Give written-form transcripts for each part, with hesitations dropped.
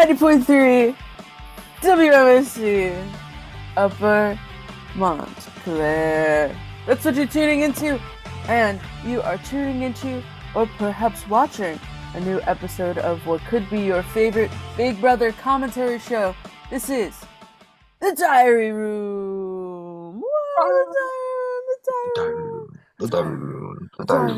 90.3 WMSC Upper Montclair. That's what you're tuning into, and you are tuning into, or perhaps watching, a new episode of what could be your favorite Big Brother commentary show. This is the Diary Room. Whoa, The Diary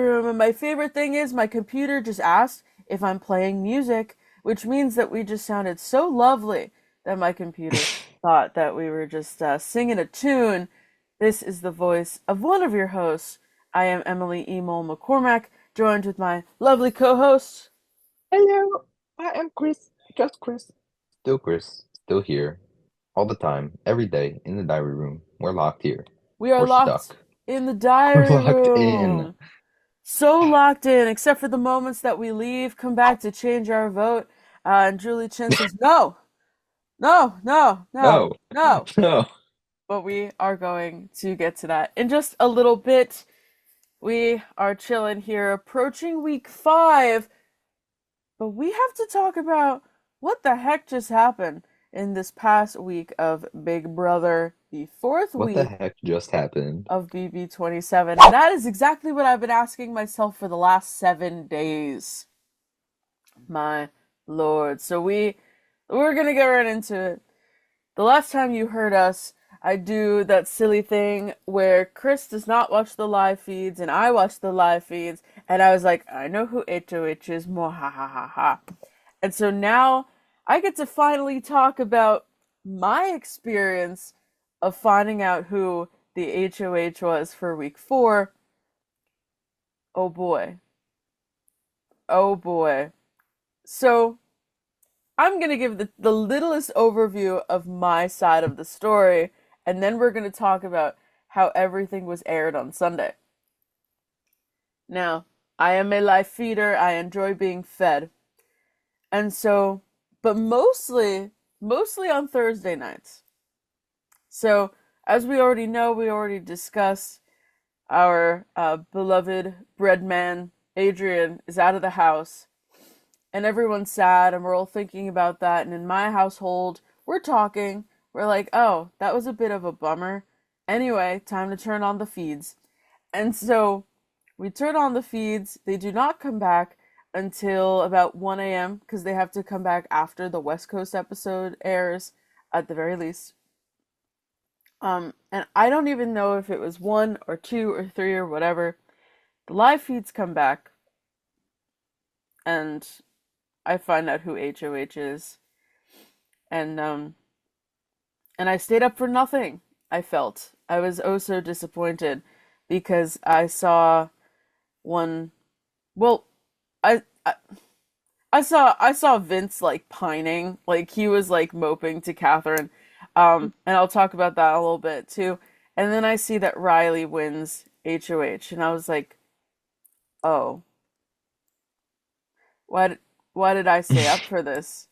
Room. And my favorite thing is my computer just asked if I'm playing music, which means that we just sounded so lovely that my computer thought that we were just singing a tune. This is the voice of one of your hosts. I am Emily Emol McCormack, joined with my lovely co-host. Hello, I am Chris. Just Chris. Still Chris. Still here. All the time. Every day. In the diary room. We're locked here. We are We're locked stuck. in the diary We're locked room. in. So locked in, except for the moments that we leave, come back to change our vote. And Julie Chen says, no. No. But we are going to get to that in just a little bit. We are chilling here, approaching week 5. But we have to talk about what the heck just happened in this past week of Big Brother, the fourth What week the heck just happened? of BB27. And that is exactly what I've been asking myself for the last 7 days. My lord. So we're gonna get right into it. The last time you heard us, I do that silly thing where Chris does not watch the live feeds and I watch the live feeds, and I was like, I know who HoH is, more ha ha ha ha. And so now I get to finally talk about my experience of finding out who the HoH was for week 4. Oh boy. So I'm going to give the littlest overview of my side of the story, and then we're going to talk about how everything was aired on Sunday. Now, I am a live feeder. I enjoy being fed. And so, but mostly on Thursday nights. So, as we already know, we already discussed, our beloved bread man, Adrian, is out of the house. And everyone's sad, and we're all thinking about that. And in my household, we're talking. We're like, oh, that was a bit of a bummer. Anyway, time to turn on the feeds. And so, we turn on the feeds. They do not come back until about 1 a.m. because they have to come back after the West Coast episode airs, at the very least. And I don't even know if it was 1 or 2 or 3 or whatever. The live feeds come back, and I find out who HoH is. And I stayed up for nothing, I felt. I was oh so disappointed because I saw one, well, I saw Vince like pining, like he was like moping to Catherine. And I'll talk about that a little bit too. And then I see that Riley wins HoH, and I was like, oh, why did I stay up for this?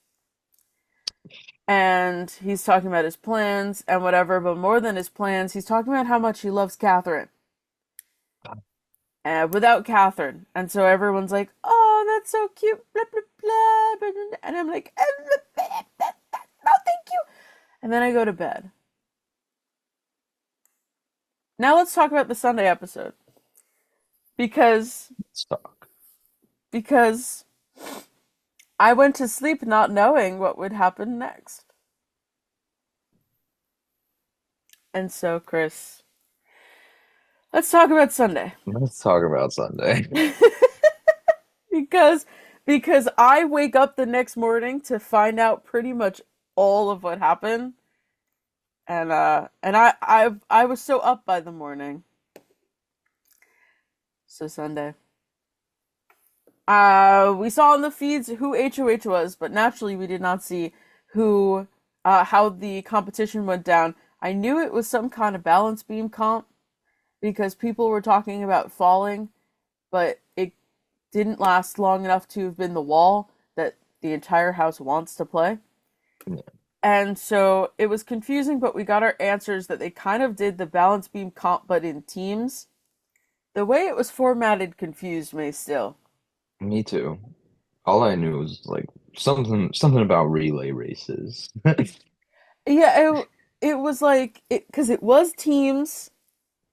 And he's talking about his plans and whatever, but more than his plans, he's talking about how much he loves Catherine. Without Catherine. And so everyone's like, oh, that's so cute, blah, blah, blah. And I'm like, no, thank you. And then I go to bed. Now let's talk about the Sunday episode. Because I went to sleep not knowing what would happen next. And so, Chris, let's talk about Sunday. Let's talk about Sunday. because I wake up the next morning to find out pretty much all of what happened. And I was so up by the morning. So Sunday. We saw in the feeds who HoH was, but naturally we did not see how the competition went down. I knew it was some kind of balance beam comp because people were talking about falling, but it didn't last long enough to have been the wall that the entire house wants to play. Yeah. And so it was confusing, but we got our answers that they kind of did the balance beam comp, but in teams. The way it was formatted confused me still. Me too. All I knew was like something about relay races. Yeah, it was like it because it was teams,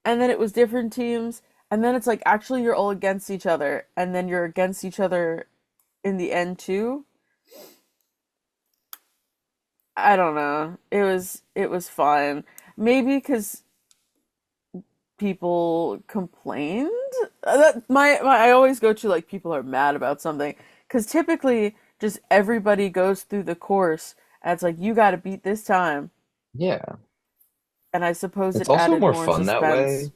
and then it was different teams, and then it's like actually you're all against each other, and then you're against each other in the end too. I don't know. It was fun. Maybe because people complained. That my I always go to like people are mad about something because typically just everybody goes through the course and it's like you got to beat this time, Yeah. and I suppose It's it also added more more fun that suspense. way.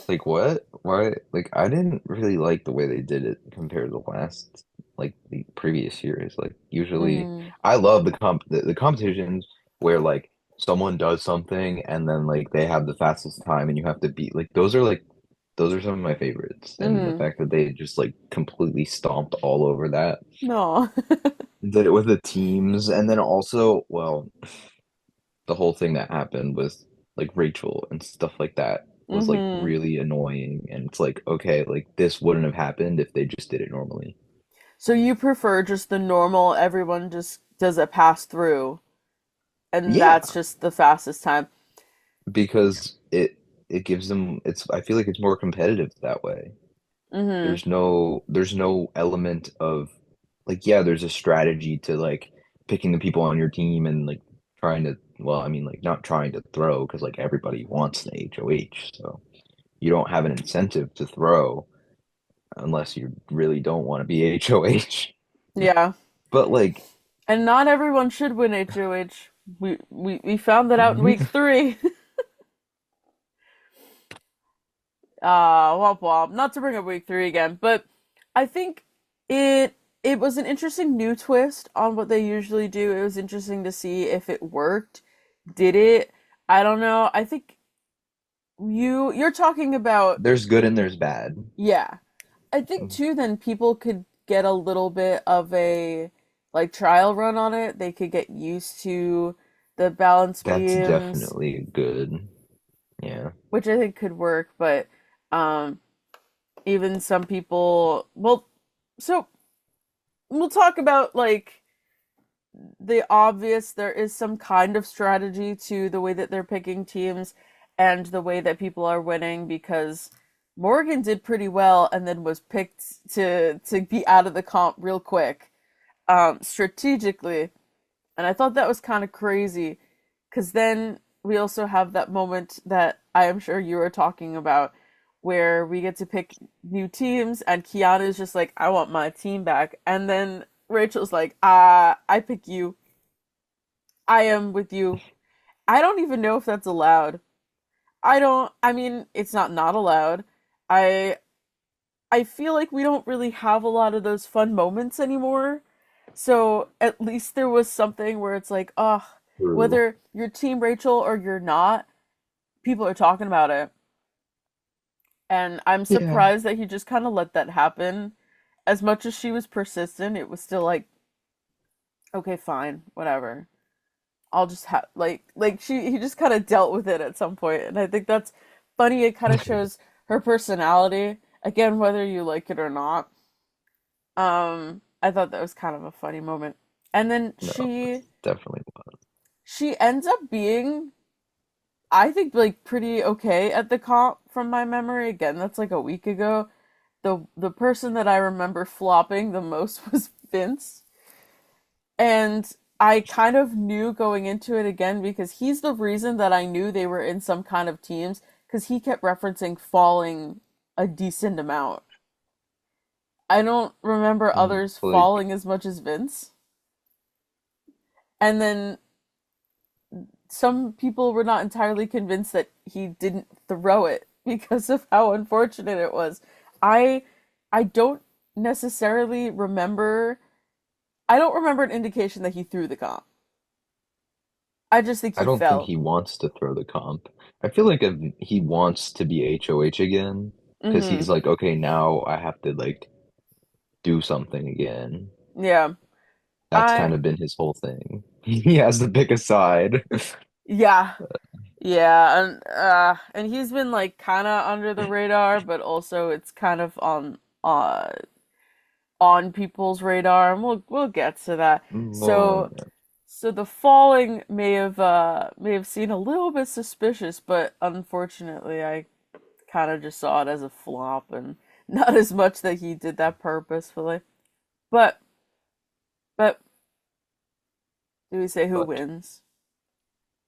Like what? Why? Like I didn't really like the way they did it compared to the last, like the previous series. Like usually, Mm, I love the competitions where like someone does something and then like they have the fastest time and you have to beat. Like those are some of my favorites. And the mm, fact that they just like completely stomped all over that, no. did it with the teams, and then also, well, the whole thing that happened with like Rachel and stuff like that was like hmm really annoying. And it's like, okay, like this wouldn't have happened if they just did it normally. So you prefer just the normal, everyone just does a pass through, and that's Yeah, just the fastest time. because it gives them it's I feel like it's more competitive that way. Hmm There's no element of like yeah, there's a strategy to like picking the people on your team and like trying to well, I mean like not trying to throw because like everybody wants the HOH, so you don't have an incentive to throw unless you really don't want to be HOH. Yeah. But like, And not everyone should win HOH. We found that out in week three. Womp womp. Not to bring up week three again, but I think it was an interesting new twist on what they usually do. It was interesting to see if it worked. Did it? I don't know. I think you're talking about there's good and there's bad. yeah. I think too then people could get a little bit of a like trial run on it. They could get used to the balance That's beams, definitely good. Yeah. which I think could work, but um even some people well so we'll talk about like the obvious there is some kind of strategy to the way that they're picking teams and the way that people are winning because Morgan did pretty well and then was picked to be out of the comp real quick strategically, and I thought that was kind of crazy because then we also have that moment that I am sure you were talking about where we get to pick new teams and Kiana's just like, I want my team back. And then Rachel's like, I pick you. I am with you. I don't even know if that's allowed. I mean, it's not allowed. I I feel like we don't really have a lot of those fun moments anymore. So at least there was something where it's like, oh, True. whether you're Team Rachel or you're not, people are talking about it. And I'm Yeah. surprised that he just kind of let that happen. As much as she was persistent, it was still like, okay, fine, whatever. I'll just have like she he just kind of dealt with it at some point, and I think that's funny. It kind of shows her personality again, whether you like it or not. I thought that was kind of a funny moment. And then No, definitely was. she ends up being I think like pretty okay at the comp from my memory. Again, that's like a week ago. The person that I remember flopping the most was Vince. And I kind of knew going into it again because he's the reason that I knew they were in some kind of teams because he kept referencing falling a decent amount. I don't remember others Like falling as much as Vince. And then some people were not entirely convinced that he didn't throw it because of how unfortunate it was. I I don't necessarily remember I don't remember an indication that he threw the comp. I just think I he don't think fell. he wants to throw the comp. I feel like if he wants to be HOH again because Mhm. he's like, okay, now I have to like do something again. Yeah. That's I kind of been his whole thing. He has to pick a side. yeah. Yeah, and he's been like kind of under the radar, but also it's kind of on people's radar, and we'll get to that. Well, So so the falling may have seemed a little bit suspicious, but unfortunately I kind of just saw it as a flop and not as much that he did that purposefully. But but do we say who but wins?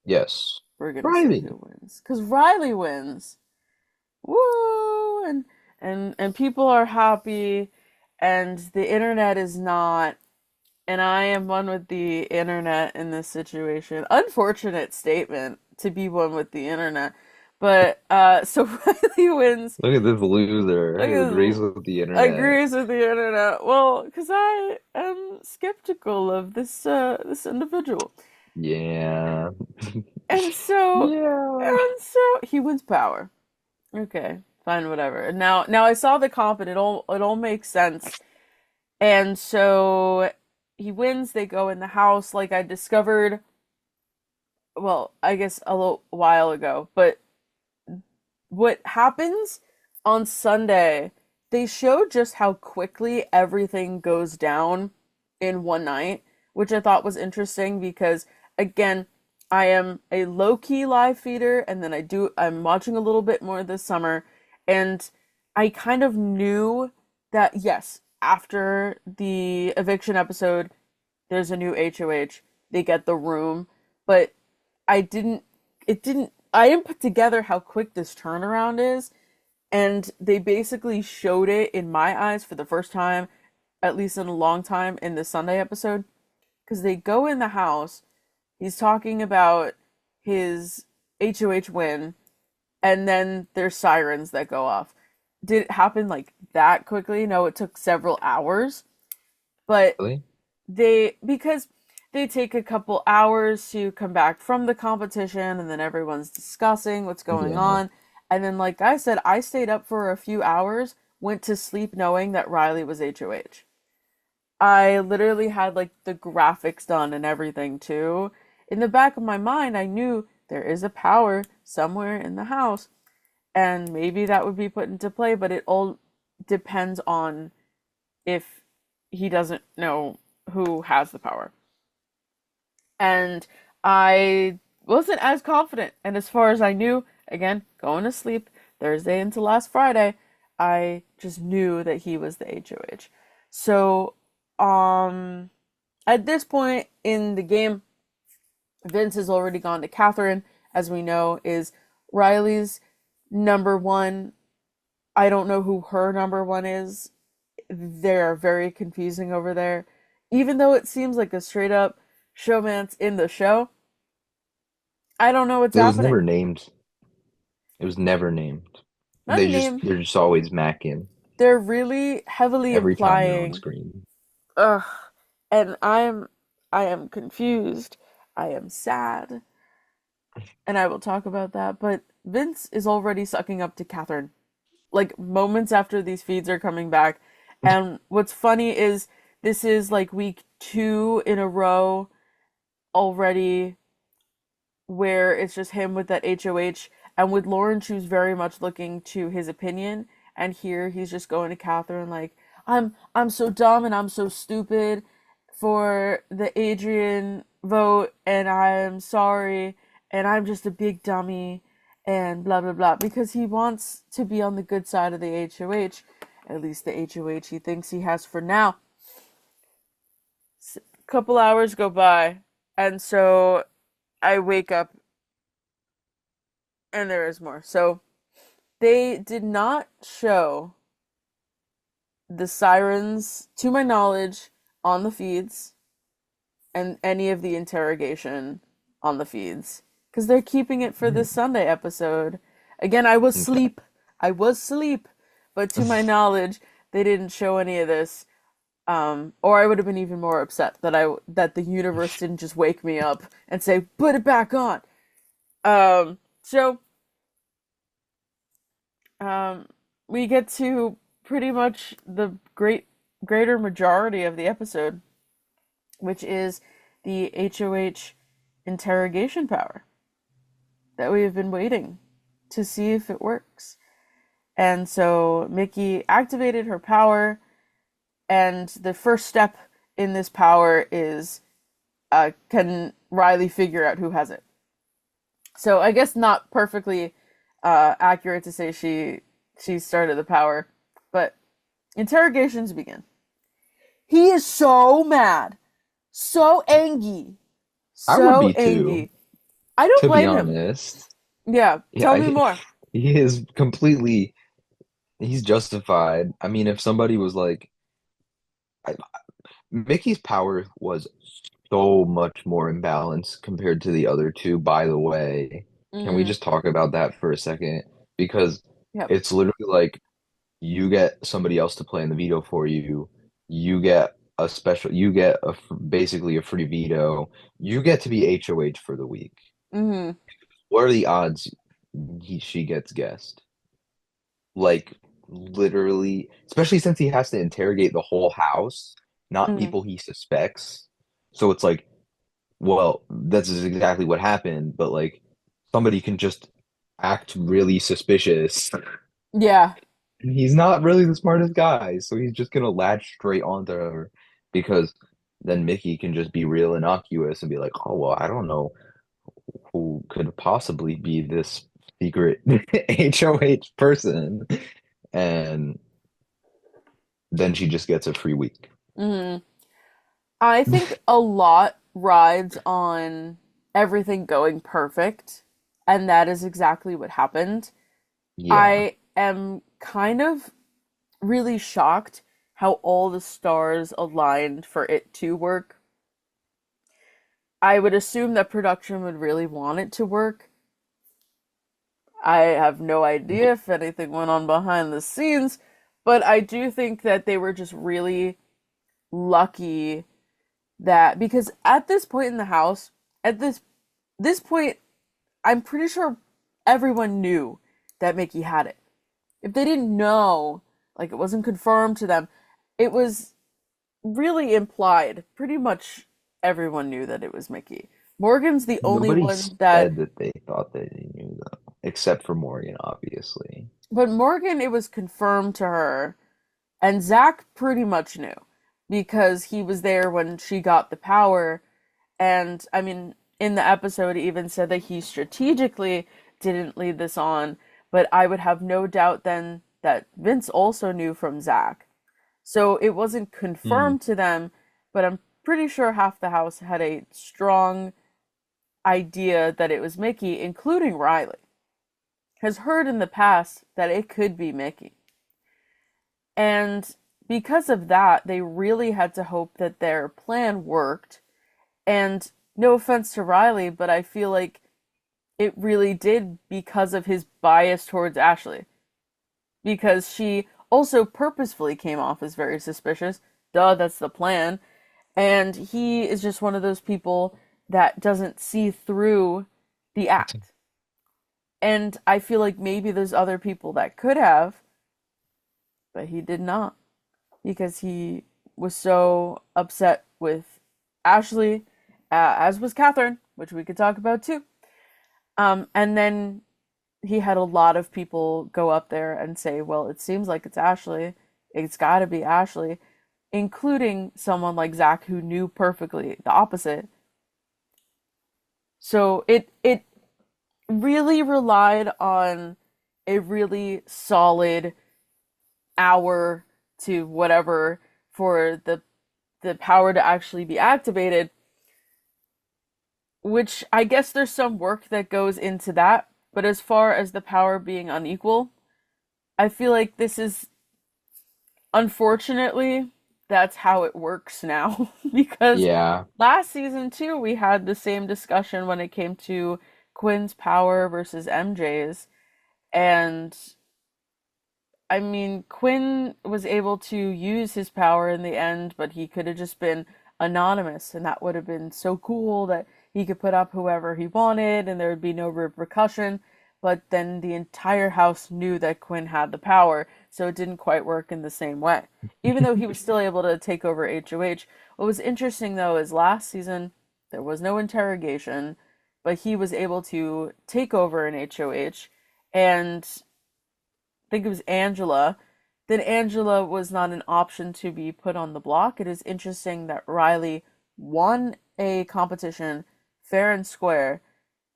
yes, We're gonna say Riley. who wins. 'Cause Riley wins. Woo! And people are happy and the internet is not, and I am one with the internet in this situation. Unfortunate statement to be one with the internet. But so Riley wins. Look at this loser Look who at agrees with the internet. agrees with the internet. Well, because I am skeptical of this individual. Yeah. And so Yeah. he wins power. Okay, fine, whatever. And now I saw the comp and it all makes sense. And so he wins, they go in the house like I discovered, well, I guess a little while ago, but what happens on Sunday, they show just how quickly everything goes down in one night, which I thought was interesting because again, I am a low-key live feeder and then I'm watching a little bit more this summer and I kind of knew that yes, after the eviction episode, there's a new HOH, they get the room, but I didn't I didn't put together how quick this turnaround is, and they basically showed it in my eyes for the first time, at least in a long time, in the Sunday episode, because they go in the house, he's talking about his HOH win, and then there's sirens that go off. Did it happen like that quickly? No, it took several hours, but Really? because they take a couple hours to come back from the competition and then everyone's discussing what's going Yeah. on. And then, like I said, I stayed up for a few hours, went to sleep knowing that Riley was HOH. I literally had like the graphics done and everything too. In the back of my mind, I knew there is a power somewhere in the house and maybe that would be put into play, but it all depends on if he doesn't know who has the power. And I wasn't as confident. And as far as I knew, again, going to sleep Thursday into last Friday, I just knew that he was the HOH. So, at this point in the game, Vince has already gone to Catherine, as we know, is Riley's number one. I don't know who her number one is. They're very confusing over there. Even though it seems like a straight up showmance in the show, I don't know what's It was never happening. named. It was never named. Not name. They're just always macking They're really heavily every time they're on implying. screen. Ugh. And I am confused. I am sad. And I will talk about that. But Vince is already sucking up to Catherine. Like moments after these feeds are coming back. And what's funny is this is like week 2 in a row already where it's just him with that HOH and with Lauren who's very much looking to his opinion, and here he's just going to Catherine like I'm so dumb and I'm so stupid for the Adrian vote and I'm sorry and I'm just a big dummy and blah blah blah because he wants to be on the good side of the HOH, at least the HOH he thinks he has for now. Couple hours go by and so I wake up and there is more. So they did not show the sirens, to my knowledge, on the feeds and any of the interrogation on the feeds because they're keeping it for this Sunday episode. Again, I was asleep. I was asleep, but to my knowledge, they didn't show any of this. Or I would have been even more upset that the universe didn't just wake me up and say, put it back on. So we get to pretty much the greater majority of the episode, which is the HOH interrogation power that we have been waiting to see if it works. And so Mickey activated her power. And the first step in this power is can Riley figure out who has it? So I guess not perfectly accurate to say she started the power, but interrogations begin. He is so mad, so angry, I would so be too, angry. I don't to be blame him. honest. Yeah, tell Yeah, me more. he is completely, he's justified. I mean, if somebody was like, I, Mickey's power was so much more imbalanced compared to the other two, by the way. Can we Mm-hmm. just talk about that for a second? Because Yep. it's literally like you get somebody else to play in the veto for you. You get basically a free veto. You get to be HOH for the week. Mm-hmm. What are the odds she gets guessed? Like literally, especially since he has to interrogate the whole house, not Mm-hmm. people he suspects. So it's like, well, that's exactly what happened, but like somebody can just act really suspicious. Yeah. He's not really the smartest guy, so he's just gonna latch straight onto her because then Mickey can just be real innocuous and be like, oh well, I don't know who could possibly be this secret HOH person. And then she just gets a free week. Mm-hmm. I think a lot rides on everything going perfect, and that is exactly what happened. Yeah. I am kind of really shocked how all the stars aligned for it to work. I would assume that production would really want it to work. I have no idea if anything went on behind the scenes, but I do think that they were just really lucky that because at this point in the house, at this point, I'm pretty sure everyone knew that Mickey had it. If they didn't know, like it wasn't confirmed to them, it was really implied. Pretty much everyone knew that it was Mickey. Morgan's the only Nobody one that, said that they thought that they knew though, except for Morgan, obviously. but Morgan, it was confirmed to her, and Zach pretty much knew because he was there when she got the power. And I mean, in the episode, it even said that he strategically didn't lead this on, but I would have no doubt then that Vince also knew from Zach. So it wasn't Mm. confirmed to them, but I'm pretty sure half the house had a strong idea that it was Mickey, including Riley, has heard in the past that it could be Mickey. And because of that, they really had to hope that their plan worked. And no offense to Riley, but I feel like it really did because of his bias towards Ashley. Because she also purposefully came off as very suspicious. Duh, that's the plan. And he is just one of those people that doesn't see through the act. And I feel like maybe there's other people that could have, but he did not because he was so upset with Ashley, as was Catherine, which we could talk about too. And then he had a lot of people go up there and say, well, it seems like it's Ashley. It's got to be Ashley, including someone like Zach who knew perfectly the opposite. So it really relied on a really solid hour to whatever for the power to actually be activated, which I guess there's some work that goes into that. But as far as the power being unequal, I feel like this is unfortunately that's how it works now because Yeah. last season too we had the same discussion when it came to Quinn's power versus MJ's, and I mean, Quinn was able to use his power in the end, but he could have just been anonymous, and that would have been so cool that he could put up whoever he wanted and there would be no repercussion. But then the entire house knew that Quinn had the power, so it didn't quite work in the same way. Even though he was still able to take over HOH. What was interesting though is last season there was no interrogation, but he was able to take over in HOH, and I think it was Angela then Angela was not an option to be put on the block. It is interesting that Riley won a competition fair and square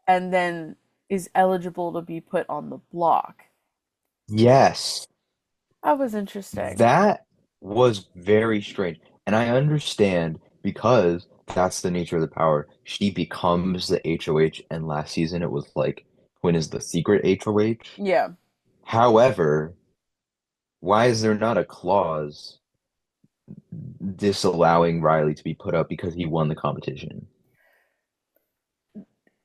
and then is eligible to be put on the block. Yes, That was interesting. that was very strange. And I understand because that's the nature of the power. She becomes the HOH, and last season it was like Quinn is the secret HOH. Yeah. However, why is there not a clause disallowing Riley to be put up because he won the competition?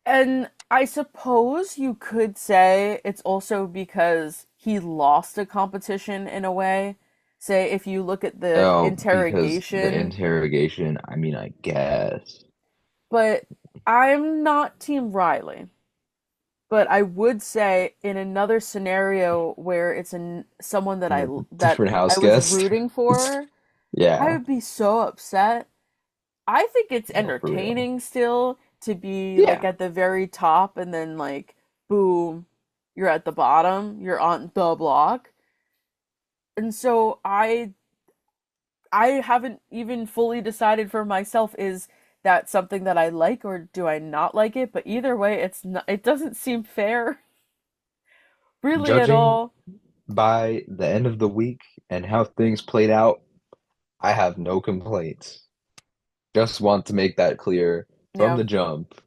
And I suppose you could say it's also because he lost a competition in a way. Say, if you look at the Oh, because the interrogation, interrogation, I mean, I guess. but I'm not Team Riley. But I would say in another scenario where it's someone that A that different I house was guest. rooting for, I Yeah. would be so upset. I think it's No, for real. entertaining still to be like Yeah. at the very top and then like boom, you're at the bottom, you're on the block. And so I haven't even fully decided for myself, is that something that I like or do I not like it? But either way, it doesn't seem fair really at Judging all. by the end of the week and how things played out, I have no complaints. Just want to make that clear from Yeah. the jump.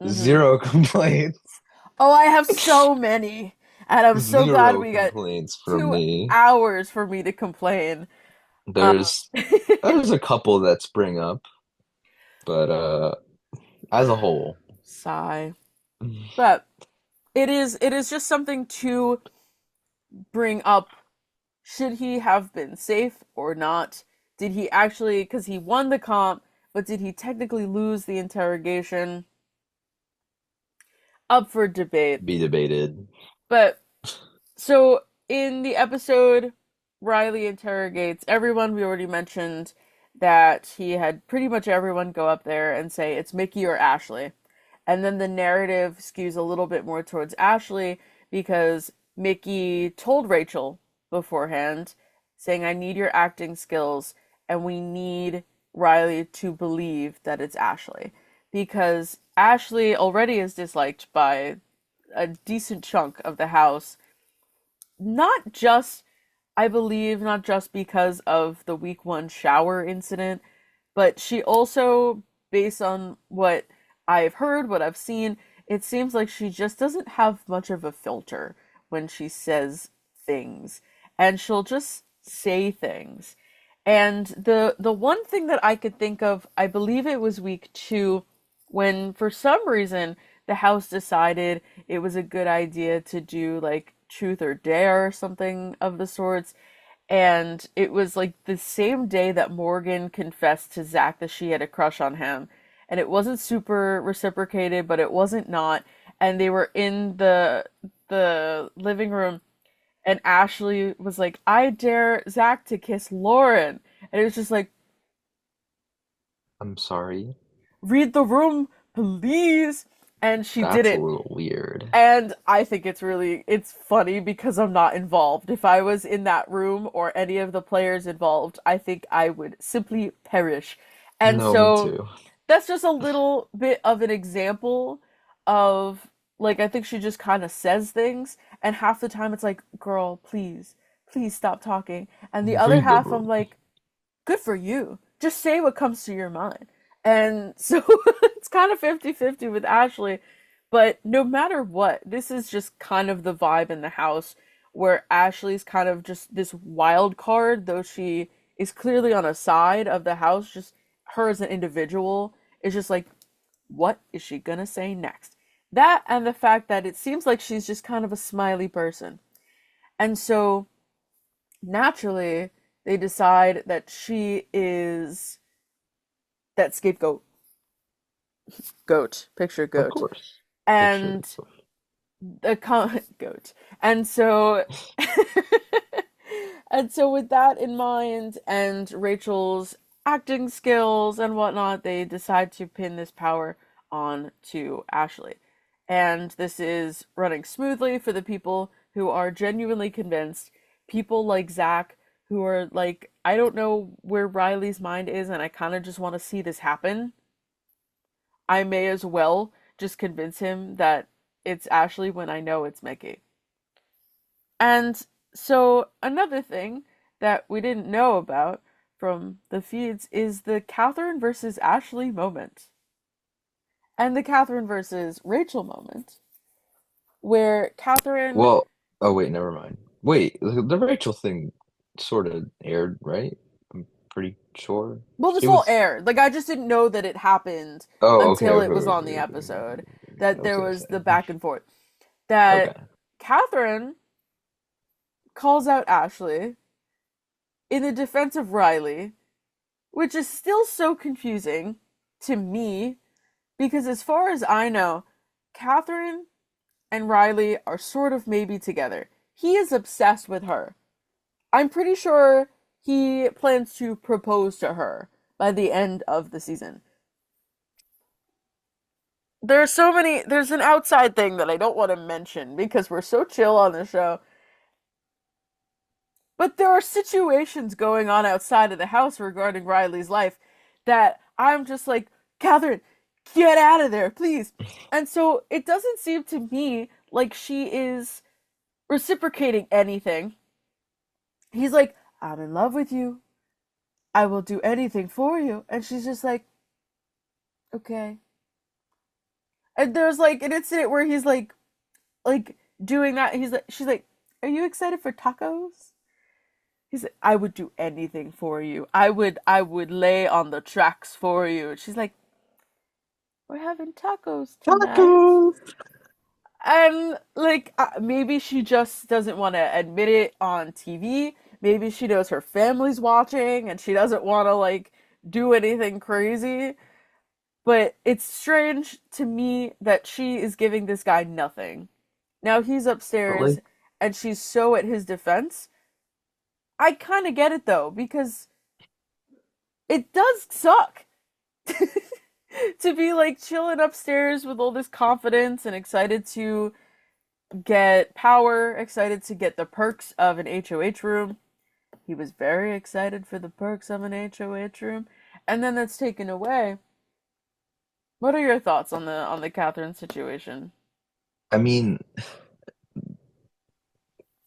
Mhm. Zero complaints. Oh, I have so many. And I'm so glad Zero we got complaints from two me. hours for me to complain. Um, There's there's a couple that spring up, but as a whole, sigh. But it is just something to bring up. Should he have been safe or not? Did he actually, because he won the comp, but did he technically lose the interrogation? Up for debate. be debated. But so in the episode, Riley interrogates everyone. We already mentioned that he had pretty much everyone go up there and say it's Mickey or Ashley. And then the narrative skews a little bit more towards Ashley because Mickey told Rachel beforehand, saying, I need your acting skills, and we need Riley to believe that it's Ashley. Because Ashley already is disliked by a decent chunk of the house, not just, I believe, not just because of the week one shower incident, but she also, based on what I've heard, what I've seen, it seems like she just doesn't have much of a filter when she says things. And she'll just say things. And the one thing that I could think of, I believe it was week two, when for some reason the house decided it was a good idea to do like truth or dare or something of the sorts. And it was like the same day that Morgan confessed to Zach that she had a crush on him. And it wasn't super reciprocated, but it wasn't not. And they were in the living room, and Ashley was like, I dare Zach to kiss Lauren. And it was just like, I'm sorry. read the room, please. And she That's a didn't. little weird. And I think it's funny because I'm not involved. If I was in that room or any of the players involved, I think I would simply perish. And No, me so too. that's just a little bit of an example of, like, I think she just kind of says things, and half the time it's like, girl, please stop talking. And the other Read the half I'm room. like, good for you. Just say what comes to your mind. And so it's kind of 50-50 with Ashley. But no matter what, this is just kind of the vibe in the house where Ashley's kind of just this wild card, though she is clearly on a side of the house, just her as an individual is just like, what is she gonna say next? That and the fact that it seems like she's just kind of a smiley person. And so naturally, they decide that she is that scapegoat. Goat. Picture Of goat. course. Picture. And the goat. And so and so with that in mind and Rachel's acting skills and whatnot, they decide to pin this power on to Ashley. And this is running smoothly for the people who are genuinely convinced. People like Zach who are like, I don't know where Riley's mind is, and I kind of just want to see this happen. I may as well just convince him that it's Ashley when I know it's Mickey. And so another thing that we didn't know about from the feeds is the Catherine versus Ashley moment and the Catherine versus Rachel moment, where Catherine, Well, oh wait, never mind. Wait, the Rachel thing sort of aired, right? I'm pretty sure. well, this She all was. aired. Like, I just didn't know that it happened Oh, okay, until okay, it was okay, on the okay, okay, okay, episode, okay. that I was there gonna was say. the back and forth. That Okay. Catherine calls out Ashley in the defense of Riley, which is still so confusing to me because, as far as I know, Catherine and Riley are sort of maybe together. He is obsessed with her. I'm pretty sure he plans to propose to her by the end of the season. There's so many. There's an outside thing that I don't want to mention because we're so chill on the show. But there are situations going on outside of the house regarding Riley's life that I'm just like, Catherine, get out of there, please. And so it doesn't seem to me like she is reciprocating anything. He's like, I'm in love with you. I will do anything for you. And she's just like, okay. And there's like an incident where he's like doing that. She's like, are you excited for tacos? He's like, I would do anything for you. I would lay on the tracks for you. And she's like, we're having tacos tonight. Tacos! And like, maybe she just doesn't want to admit it on TV. Maybe she knows her family's watching and she doesn't want to like do anything crazy. But it's strange to me that she is giving this guy nothing. Now he's But upstairs like, and she's so at his defense. I kind of get it though, because it does suck to be like chilling upstairs with all this confidence and excited to get power, excited to get the perks of an HOH room. He was very excited for the perks of an HOH room, and then that's taken away. What are your thoughts on the Catherine situation? I mean,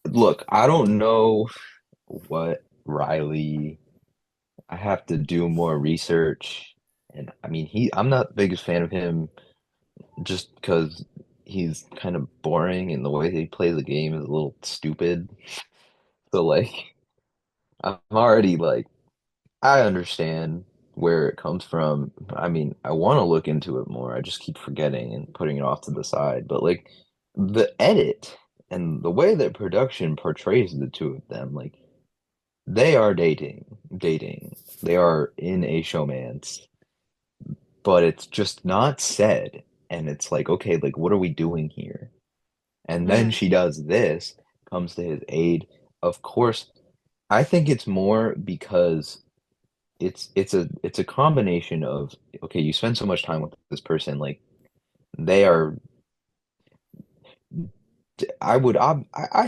look, I don't know what Riley. I have to do more research, and I mean, I'm not the biggest fan of him just because he's kind of boring and the way he plays the game is a little stupid. So like, I'm already like, I understand where it comes from. I mean, I want to look into it more. I just keep forgetting and putting it off to the side. But like the edit and the way that production portrays the two of them, like they are dating. They are in a showmance, but it's just not said. And it's like, okay, like what are we doing here? And then Mm-hmm. she does this, comes to his aid. Of course, I think it's more because it's a combination of okay, you spend so much time with this person, like they are. I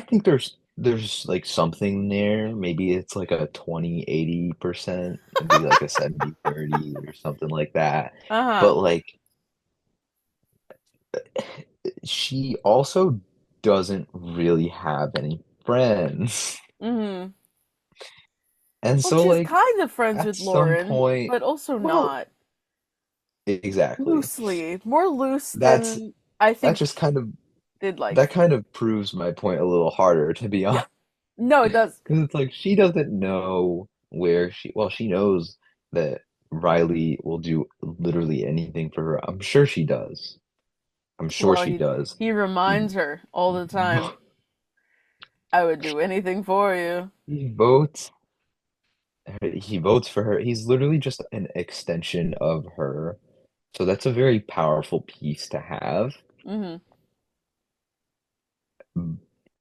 think there's like something there. Maybe it's like a 20-80%, maybe like a 70-30 or something like that. Uh-huh. But like she also doesn't really have any friends. Mm-hmm. And Well, so she's like kind of friends at with some Lauren, point, but also well, not. exactly. Loosely. More loose That's than I that think just kind of they'd that like. kind of proves my point a little harder, to be Yeah. honest. No, it does. Because it's like she doesn't know where she knows that Riley will do literally anything for her. I'm sure she does. I'm sure Well, she he does. he reminds her all the time, I would do anything for you. He votes he votes for her. He's literally just an extension of her. So that's a very powerful piece to have. Mm-hmm.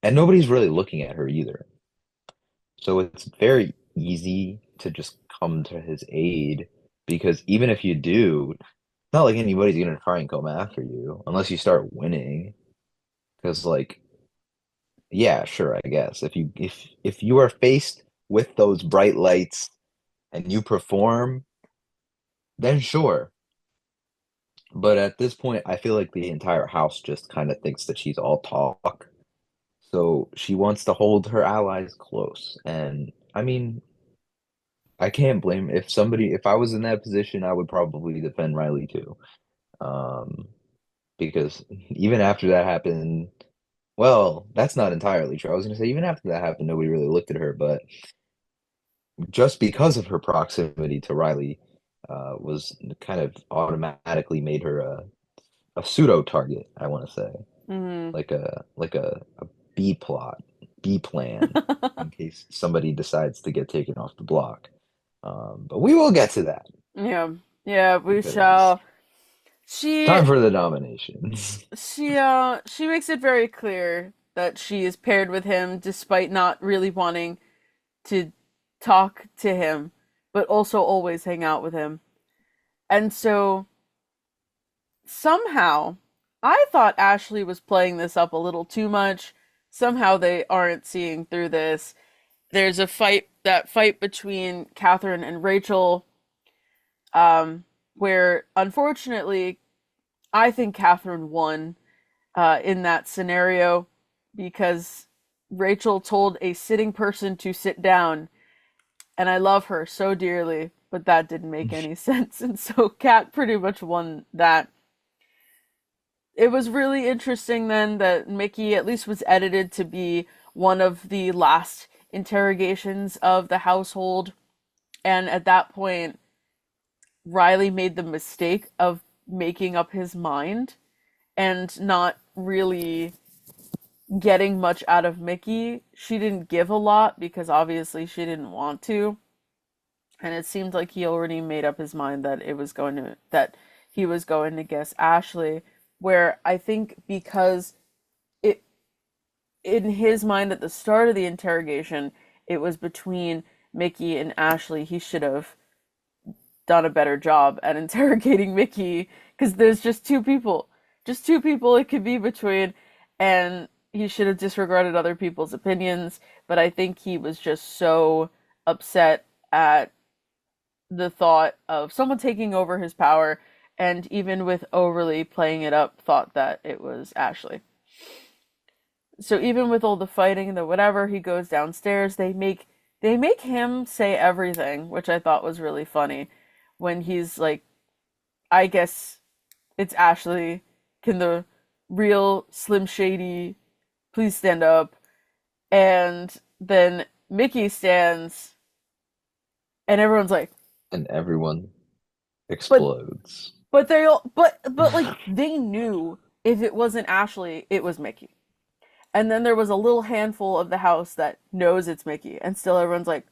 And nobody's really looking at her either. So it's very easy to just come to his aid because even if you do, it's not like anybody's gonna try and come after you unless you start winning. Because like, yeah, sure, I guess if you are faced with those bright lights and you perform, then sure. But at this point, I feel like the entire house just kind of thinks that she's all talk. So she wants to hold her allies close. And I mean, I can't blame if I was in that position, I would probably defend Riley too. Um, because even after that happened, well, that's not entirely true. I was gonna say even after that happened, nobody really looked at her, but just because of her proximity to Riley, was kind of automatically made her a pseudo target, I want to say. Hmm. Like a B plot, B plan, in case somebody decides to get taken off the block. But we will get to that Yeah, yeah, we because shall. She time for the nominations. she makes it very clear that she is paired with him despite not really wanting to talk to him, but also always hang out with him. And so somehow I thought Ashley was playing this up a little too much. Somehow they aren't seeing through this. There's a fight between Catherine and Rachel, where unfortunately I think Catherine won in that scenario because Rachel told a sitting person to sit down, and I love her so dearly, but that didn't make any sense, and so Cat pretty much won that. It was really interesting then that Mickey at least was edited to be one of the last interrogations of the household, and at that point, Riley made the mistake of making up his mind and not really getting much out of Mickey. She didn't give a lot because obviously she didn't want to. And it seemed like he already made up his mind that he was going to guess Ashley, where I think because it in his mind at the start of the interrogation, it was between Mickey and Ashley. He should have done a better job at interrogating Mickey because there's just two people it could be between, and he should have disregarded other people's opinions. But I think he was just so upset at the thought of someone taking over his power, and even with overly playing it up, thought that it was Ashley. So even with all the fighting and the whatever, he goes downstairs. They make him say everything, which I thought was really funny. When he's like, I guess it's Ashley. Can the real Slim Shady please stand up? And then Mickey stands, and everyone's like, And everyone but explodes. but like they knew if it wasn't Ashley, it was Mickey. And then there was a little handful of the house that knows it's Mickey, and still everyone's like,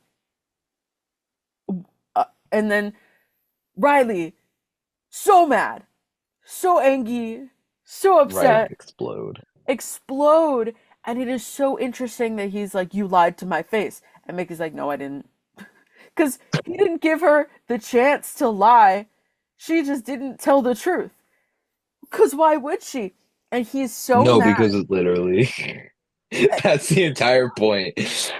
and then Riley, so mad, so angry, so Right, upset, explode. explode. And it is so interesting that he's like, you lied to my face. And Mickey's like, no, I didn't. Because he didn't give her the chance to lie. She just didn't tell the truth. Because why would she? And he's so No, because mad. it literally that's the entire point.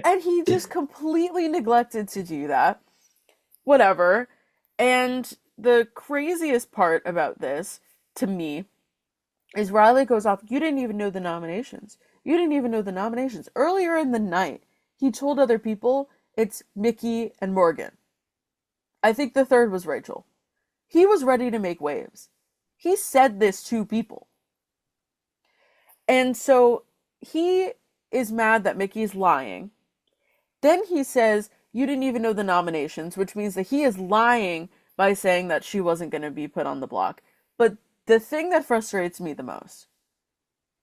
And he just completely neglected to do that. Whatever. And the craziest part about this, to me, is Riley goes off, you didn't even know the nominations. You didn't even know the nominations. Earlier in the night, he told other people it's Mickey and Morgan. I think the third was Rachel. He was ready to make waves. He said this to people. And so he is mad that Mickey's lying. Then he says, you didn't even know the nominations, which means that he is lying by saying that she wasn't going to be put on the block. But the thing that frustrates me the most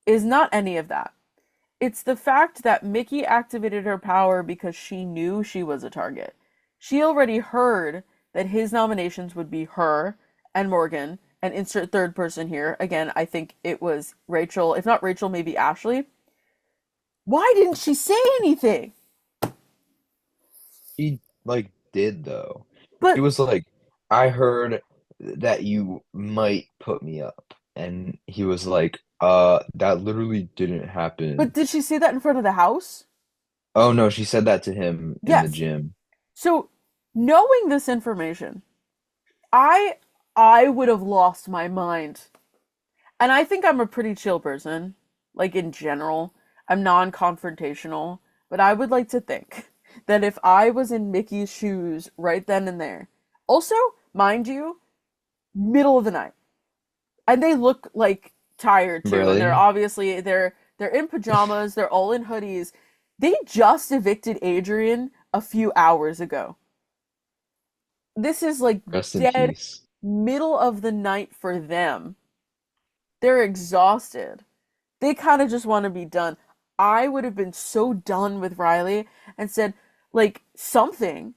is not any of that. It's the fact that Mickey activated her power because she knew she was a target. She already heard that his nominations would be her and Morgan, and insert third person here. Again, I think it was Rachel. If not Rachel, maybe Ashley. Why didn't she say anything? He like did though. He But was like, I heard that you might put me up. And he was like, that literally didn't happen. did she say that in front of the house? Oh no, she said that to him in the Yes. gym. So, knowing this information, I I would have lost my mind. And I think I'm a pretty chill person, like in general. I'm non-confrontational, but I would like to think that if I was in Mickey's shoes right then and there. Also, mind you, middle of the night. And they look like tired too, and they're Really? obviously they're in pajamas, they're all in hoodies. They just evicted Adrian a few hours ago. This is like Rest in dead peace. middle of the night for them. They're exhausted. They kind of just want to be done. I would have been so done with Riley and said, like, something.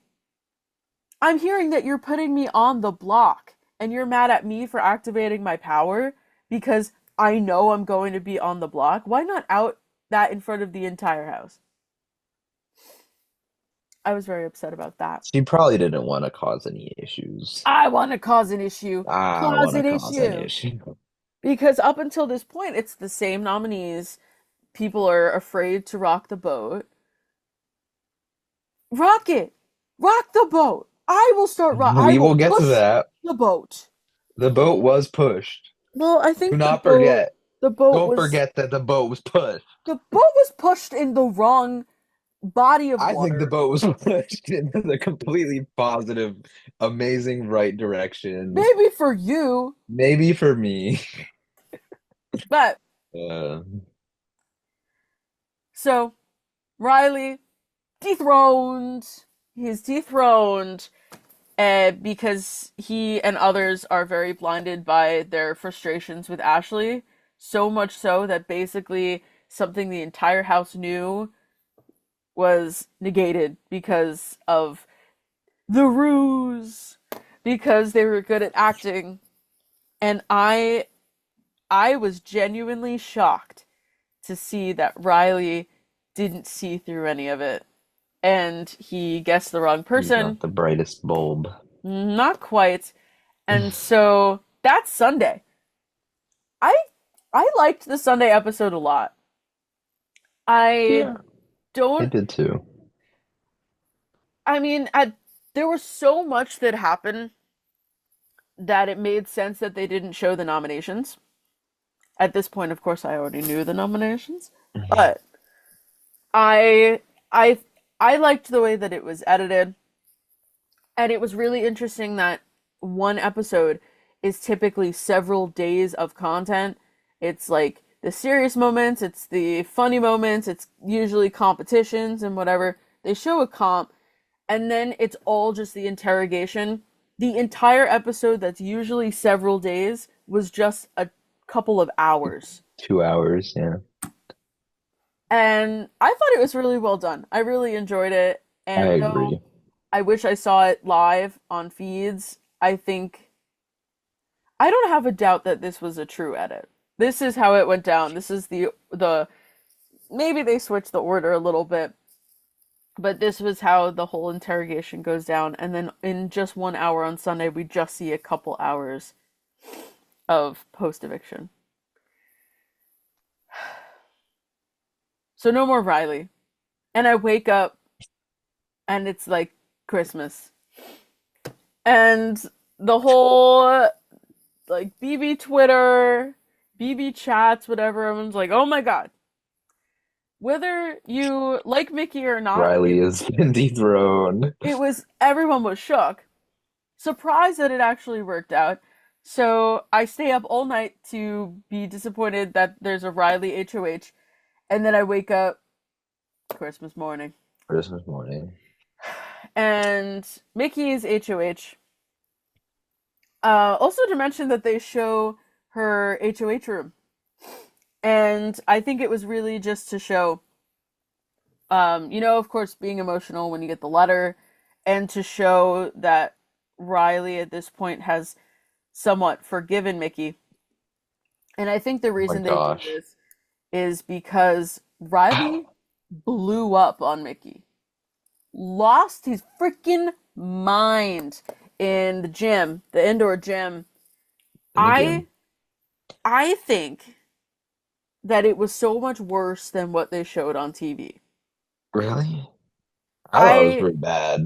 I'm hearing that you're putting me on the block and you're mad at me for activating my power because I know I'm going to be on the block. Why not out that in front of the entire house? I was very upset about that. She probably didn't want to cause any issues. I want to cause an issue. I don't Cause want to an cause any issue. issue. Because up until this point, it's the same nominees. People are afraid to rock the boat. Rock it! Rock the boat! I will start I We will will get to push that. the boat. The boat was pushed. Well, I Do think not forget. the boat Don't was forget that the boat was pushed. the boat was pushed in the wrong body of I think the water. boat was pushed into the completely positive, amazing right direction. Maybe for you, Maybe for me. but Uh, so Riley dethroned. He's dethroned because he and others are very blinded by their frustrations with Ashley. So much so that basically something the entire house knew was negated because of the ruse, because they were good at acting. And I was genuinely shocked to see that Riley didn't see through any of it. And he guessed the wrong he's person. not the brightest bulb. Not quite. And so that's Sunday. I I liked the Sunday episode a lot. I Yeah, I don't did too. I mean, there was so much that happened that it made sense that they didn't show the nominations. At this point, of course, I already knew the nominations, but I I I liked the way that it was edited, and it was really interesting that one episode is typically several days of content. It's like the serious moments, it's the funny moments, it's usually competitions and whatever. They show a comp, and then it's all just the interrogation. The entire episode, that's usually several days, was just a couple of hours. 2 hours, yeah. And I thought it was really well done. I really enjoyed it. I And though agree. I wish I saw it live on feeds, I think I don't have a doubt that this was a true edit. This is how it went down. This is the maybe they switched the order a little bit, but this was how the whole interrogation goes down. And then in just 1 hour on Sunday, we just see a couple hours of post eviction. So no more Riley. And I wake up and it's like Christmas. And the whole like BB Twitter, BB chats, whatever, everyone's like, oh my god. Whether you like Mickey or not, Riley has been dethroned. everyone was shook. Surprised that it actually worked out. So I stay up all night to be disappointed that there's a Riley HOH, and then I wake up Christmas morning. Christmas morning. And Mickey's HOH. Also to mention that they show her HOH room. And I think it was really just to show, of course, being emotional when you get the letter, and to show that Riley at this point has somewhat forgiven Mickey. And I think the Oh my reason they do gosh. this is because Riley blew up on Mickey. Lost his freaking mind in the gym, the indoor gym. I think that it was so much worse than what they showed on TV. Really? I thought it was I pretty bad.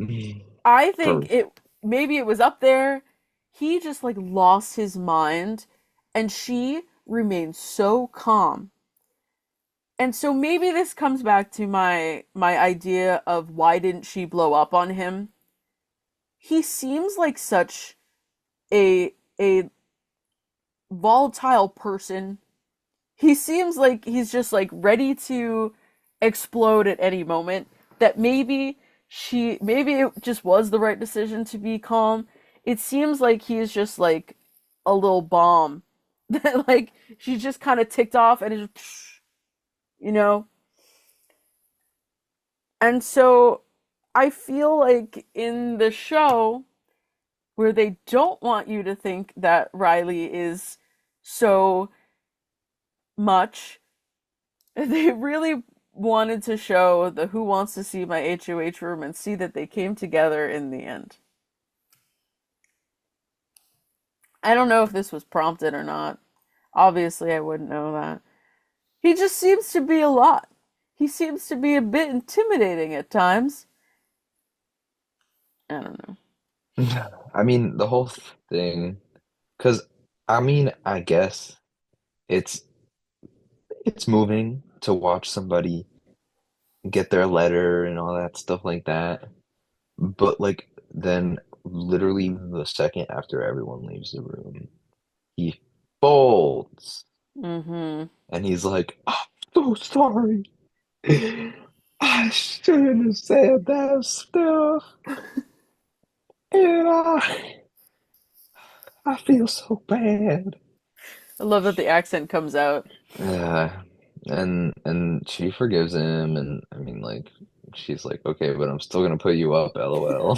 I think For maybe it was up there. He just like lost his mind and she remained so calm. And so maybe this comes back to my idea of why didn't she blow up on him? He seems like such a volatile person. He seems like he's just like ready to explode at any moment. That maybe it just was the right decision to be calm. It seems like he's just like a little bomb that like she's just kind of ticked off and is, you know. And so I feel like in the show where they don't want you to think that Riley is so much, they really wanted to show the Who Wants to See My HoH Room and see that they came together in the end. I don't know if this was prompted or not. Obviously, I wouldn't know that. He just seems to be a lot. He seems to be a bit intimidating at times. I don't know. I mean, the whole thing, because I mean, I guess it's it's moving to watch somebody get their letter and all that stuff like that. But like then literally the second after everyone leaves the room, he folds Mm-hmm. and he's like, I'm so sorry. I shouldn't have said that stuff. And I feel so bad. I love that the accent comes out. Yeah. And she forgives him and I mean like she's like, okay, but I'm still gonna put you up, LOL.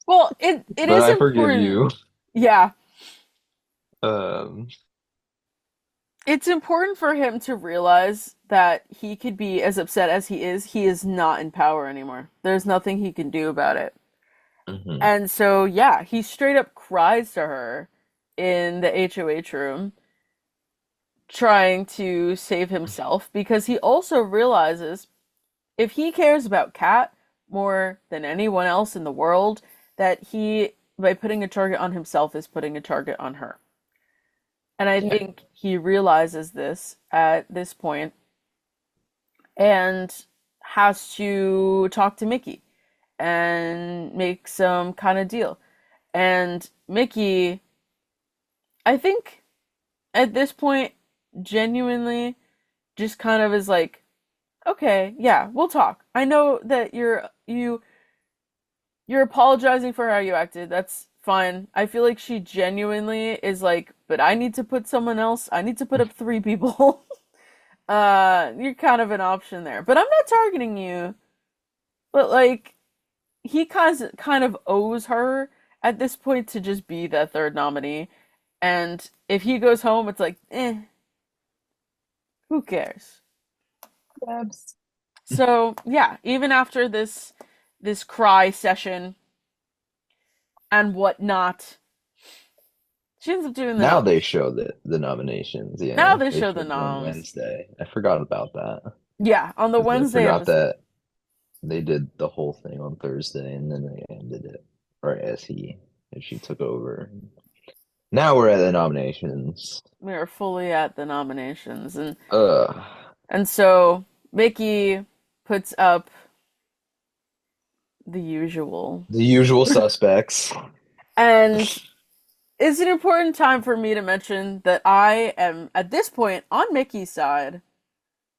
Well, it But is I forgive important. you. Yeah, Um, it's important for him to realize that he could be as upset as he is. He is not in power anymore. There's nothing he can do about it. mhm. And so, yeah, he straight up cries to her in the HoH room, trying to save himself because he also realizes if he cares about Kat more than anyone else in the world, that he, by putting a target on himself, is putting a target on her. And I Yeah. think he realizes this at this point and has to talk to Mickey and make some kind of deal. And Mickey, I think at this point, genuinely just kind of is like, okay, yeah, we'll talk. I know that you're apologizing for how you acted. That's fine. I feel like she genuinely is like, but I need to put someone else. I need to put up three people. You're kind of an option there. But I'm not targeting you. But like he kind of owes her at this point to just be the third nominee. And if he goes home, it's like, who cares? Babs. So yeah, even after this cry session and whatnot, she ends up doing the Now noms. they show the nominations. Now Yeah, they they show the showed it on noms. Wednesday. I forgot about that Yeah, on the because I Wednesday forgot episode. that they did the whole thing on Thursday and then they ended it right as she took over. Now we're at the nominations. We are fully at the nominations, Ugh, and so Mickey puts up the usual. the usual suspects. And it's an important time for me to mention that I am at this point on Mickey's side,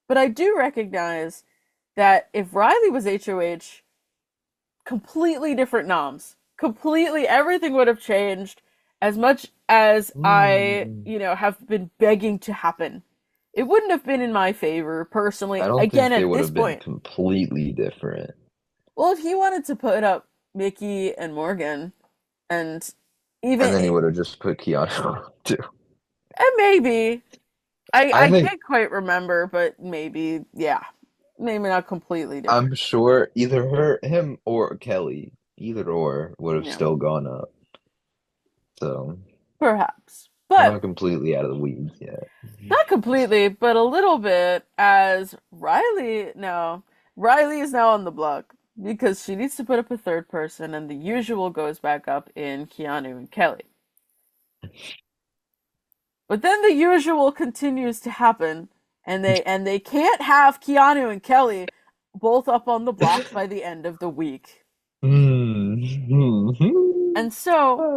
but I do recognize that if Riley was HOH, completely different noms. Completely everything would have changed as much as I, Mm. have been begging to happen. It wouldn't have been in my favor I personally, don't again think they at would this have been point. completely different. Well, if he wanted to put up Mickey and Morgan and even And then he would have just put Keanu too. maybe I I think can't quite remember, but maybe yeah. Maybe not completely I'm different. sure either him or Kelly, either or would have Yeah. still gone up. So Perhaps. We're But not completely out of the weeds yet. not completely, but a little bit, as Riley is now on the block because she needs to put up a third person, and the usual goes back up in Keanu and Kelly. But then the usual continues to happen, and they can't have Keanu and Kelly both up on the block by the end of the week. And so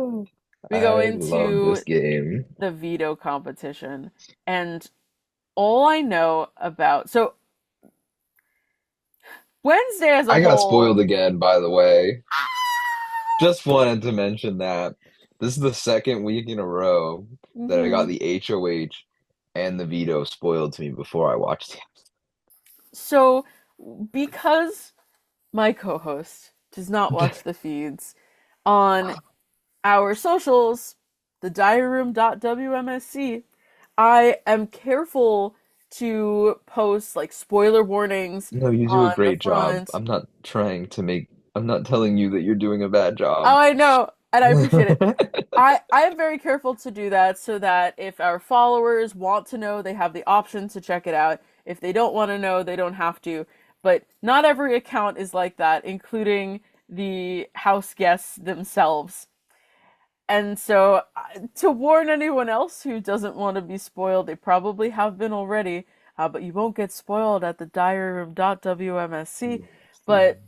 we go I love into this game. the veto competition, and all I know about Wednesday as a I got whole. spoiled again, by the way. Just wanted to mention that this is the second week in a row that I got Mhm. the HoH and the veto spoiled to me before I watched it. So because my co-host does not watch the feeds on our socials, the Diary Room WMSC, I am careful to post like spoiler warnings No, you do a on the great job. front. I'm not telling you that you're doing a bad Oh, job. I know, and I appreciate it. I am very careful to do that so that if our followers want to know, they have the option to check it out. If they don't want to know, they don't have to. But not every account is like that, including the house guests themselves. And so, to warn anyone else who doesn't want to be spoiled, they probably have been already, but you won't get spoiled at the Diary Room WMSC. But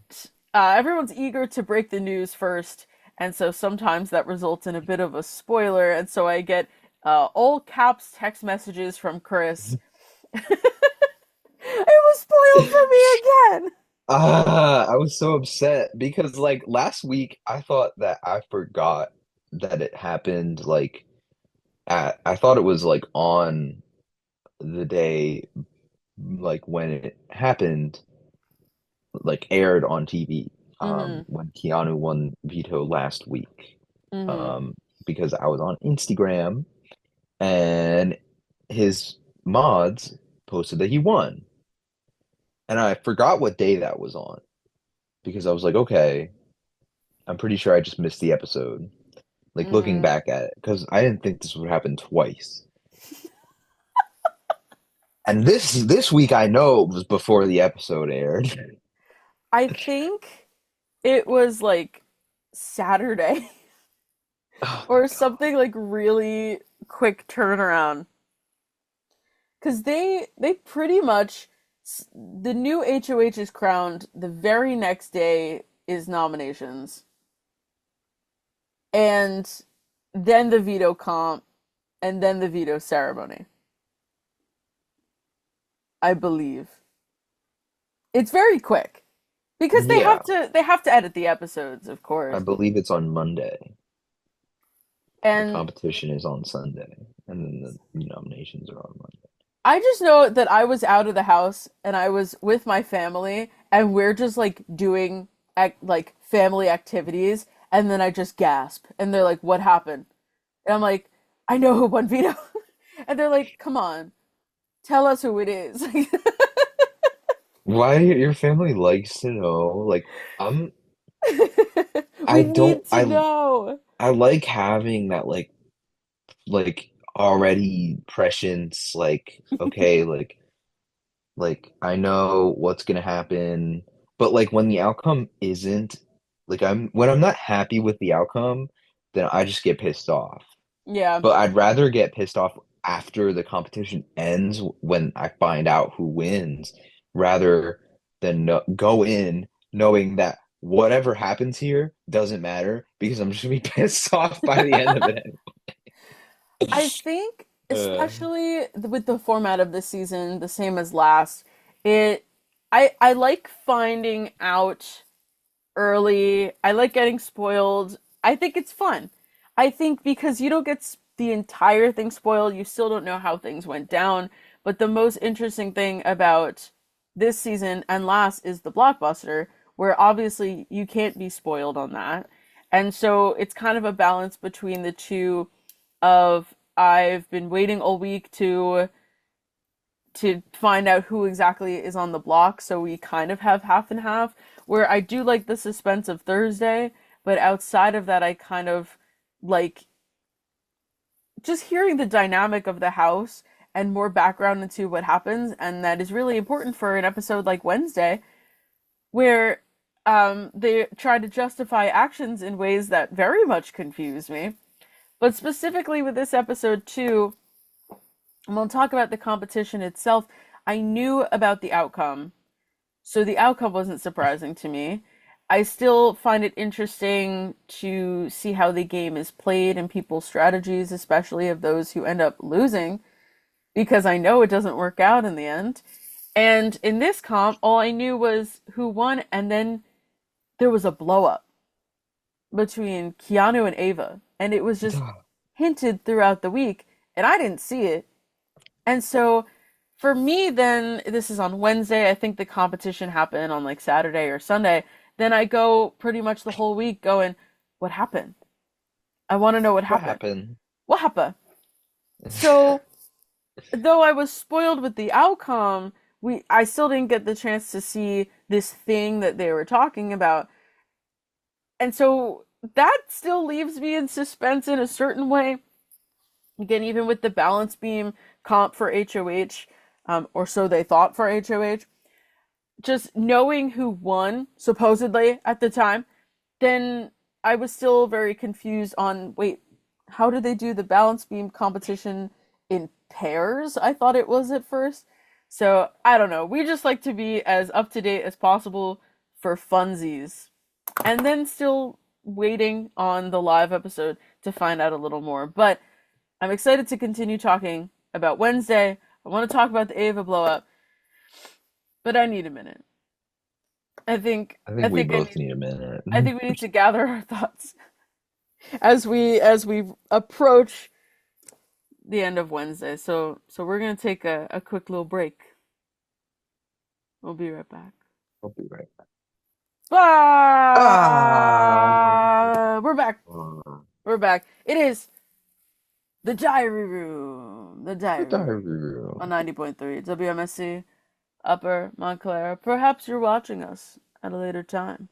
everyone's eager to break the news first, and so sometimes that results in a bit of a spoiler. And so I get all caps text messages from Chris. It was spoiled for me again! I was so upset because like last week I thought that I forgot that it happened I thought it was like on the day like when it happened like aired on TV Mm when Keanu won veto last week hmm. Mm hmm. um because I was on Instagram and his mods posted that he won and I forgot what day that was on because I was like, okay, I'm pretty sure I just missed the episode. Like Mm looking hmm. back at it, because I didn't think this would happen twice. And this week I know it was before the episode aired. I think it was like Saturday Oh my or God. something like really quick turnaround. Cause they pretty much the new HOH is crowned the very next day is nominations. And then the veto comp and then the veto ceremony. I believe. It's very quick. Because Yeah, they have to edit the episodes, of I course. believe it's on Monday. The And competition is on Sunday, and then the nominations are on Monday. I just know that I was out of the house and I was with my family and we're just like doing like family activities and then I just gasp and they're like, "What happened?" And I'm like, "I know who won veto." And they're like, "Come on, tell us who it is." Why your family likes to know? Like We I don't need to know. I like having that like already prescience okay like I know what's gonna happen, but like when the outcome isn't like I'm not happy with the outcome, then I just get pissed off. Yeah. But I'd rather get pissed off after the competition ends when I find out who wins, rather than go in knowing that whatever happens here doesn't matter because I'm just gonna be pissed off by the end of it. I think, Uh, especially with the format of this season, the same as last, it I like finding out early. I like getting spoiled. I think it's fun. I think because you don't get the entire thing spoiled, you still don't know how things went down. But the most interesting thing about this season and last is the blockbuster, where obviously you can't be spoiled on that. And so it's kind of a balance between the two of I've been waiting all week to find out who exactly is on the block, so we kind of have half and half. Where I do like the suspense of Thursday, but outside of that, I kind of like just hearing the dynamic of the house and more background into what happens, and that is really important for an episode like Wednesday, where they try to justify actions in ways that very much confuse me. But specifically with this episode too, and we'll talk about the competition itself. I knew about the outcome, so the outcome wasn't surprising to me. I still find it interesting to see how the game is played and people's strategies, especially of those who end up losing, because I know it doesn't work out in the end. And in this comp, all I knew was who won, and then there was a blow up between Keanu and Ava, and it was just hinted throughout the week, and I didn't see it. And so for me, then this is on Wednesday. I think the competition happened on like Saturday or Sunday. Then I go pretty much the whole week going, what happened? I want to know what What happened. happened? What happened? So, though I was spoiled with the outcome, I still didn't get the chance to see this thing that they were talking about. And so that still leaves me in suspense in a certain way. Again, even with the balance beam comp for HoH, or so they thought for HoH, just knowing who won, supposedly, at the time, then I was still very confused on, wait, how did they do the balance beam competition in pairs? I thought it was at first. So, I don't know. We just like to be as up to date as possible for funsies. And then still waiting on the live episode to find out a little more. But I'm excited to continue talking about Wednesday. I want to talk about the Ava blow up, but I need a minute. I think we both need a minute. I think we need to gather our thoughts as we approach the end of Wednesday. So we're gonna take a quick little break. We'll be right back. I'll be right back. We're back. We're back. It is the Diary Room. The Diary Room. On 90.3 WMSC Upper Montclair. Perhaps you're watching us at a later time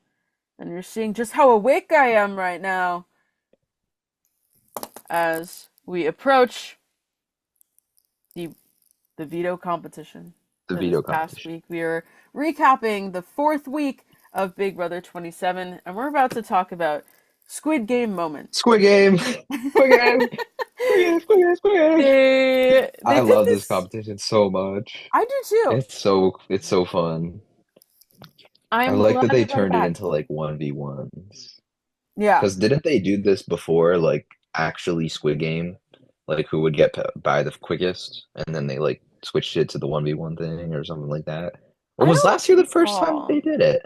and you're seeing just how awake I am right now as we approach the veto competition. The veto competition. Past week we are recapping the 4th week of Big Brother 27, and we're about to talk about Squid Game moments. Squid Game! Squid Game! Squid Game! I love this competition so much. I do too. It's so fun. I like that they turned it into like 1v1s. Yeah. Because didn't they do this before, like actually Squid Game? Like who would get by the quickest, and then they like switched it to the 1v1 thing or something like that? Or was last year the first time they did it?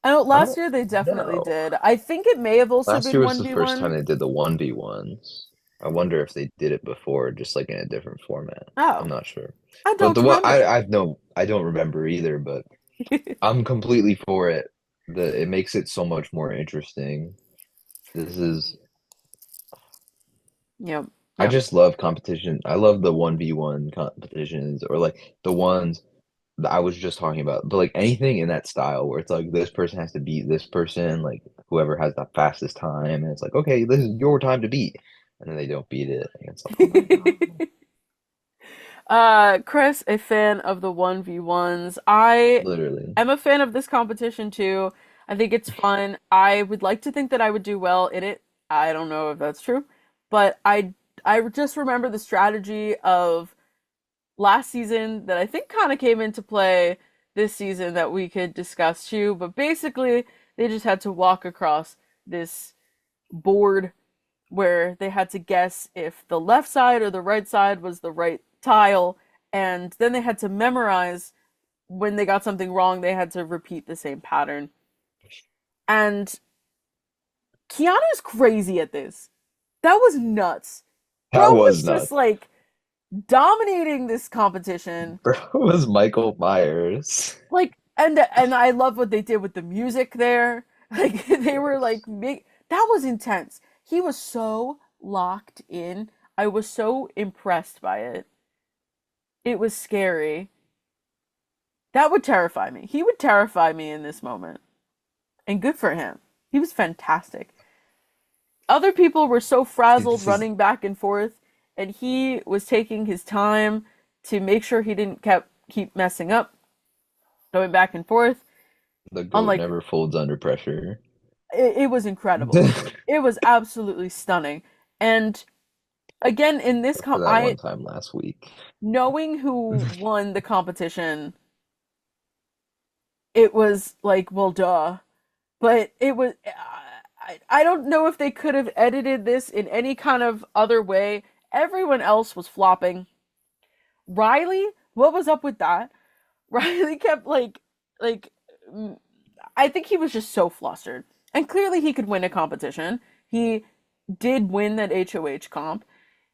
I know last year they definitely did. I think it may have also been 1v1. Last year was the first time they did the 1v1s. I wonder if they did it before, just like in a different format. Oh. I'm not sure. I don't remember. I don't remember either, but I'm completely for it. It makes it so much more interesting. This is... Yep. I just love competition. I love the 1v1 competitions, or like the ones that I was just talking about. But like anything in that style where it's like this person has to beat this person, like whoever has the fastest time, and it's like, okay, this is your time to beat. And then they don't beat it. And it's like, oh Chris, a fan of the 1v1s. I literally am a fan of this competition too. I think it's fun. I would like to think that I would do well in it. I don't know if that's true, but I just remember the strategy of last season that I think kind of came into play this season that we could discuss too. But basically, they just had to walk across this board where they had to guess if the left side or the right side was the right tile, and then they had to memorize when they got something wrong, they had to repeat the same pattern. And Keanu's crazy at this. That was nuts. That was nuts. Just like dominating this competition. Bro was Michael Myers. Like, and I love what they did with the music there. Like they were like that was intense. He was so locked in. I was so impressed by it. It was scary. That would terrify me. He would terrify me in this moment. And good for him. He was fantastic. Other people were so frazzled running back and forth, and he was taking his time to make sure he didn't keep messing up, going back and forth. The goat Unlike, never folds under pressure. it was incredible. It was absolutely stunning. And again, in this For that one time last week. knowing who won the competition, it was like, well, duh. But it was, I don't know if they could have edited this in any kind of other way. Everyone else was flopping. Riley, what was up with that? Riley kept I think he was just so flustered. And clearly he could win a competition. He did win that HoH comp.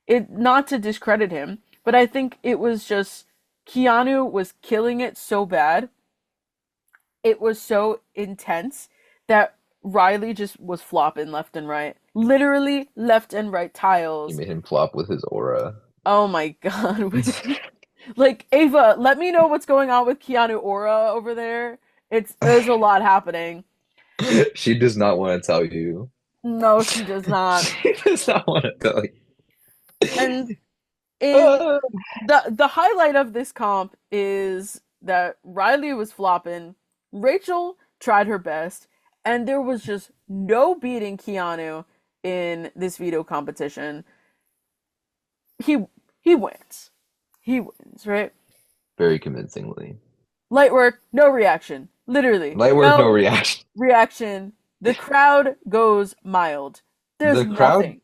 Not to discredit him, but I think it was just Keanu was killing it so bad. It was so intense that Riley just was flopping left and right. Literally left and right tiles. He made him flop with his aura. Oh my god. Like, Ava, let me know what's going on with Keanu aura over there. There's a lot happening. She does not want to tell you. No, she does not. She does not want to tell you. And the highlight of this comp is that Riley was flopping, Rachel tried her best, and there was just no beating Keanu in this veto competition. He wins. He wins, right? Very convincingly. Light work, no reaction. Literally. Light work, no reaction. Reaction. The crowd goes mild. There's the crowd nothing.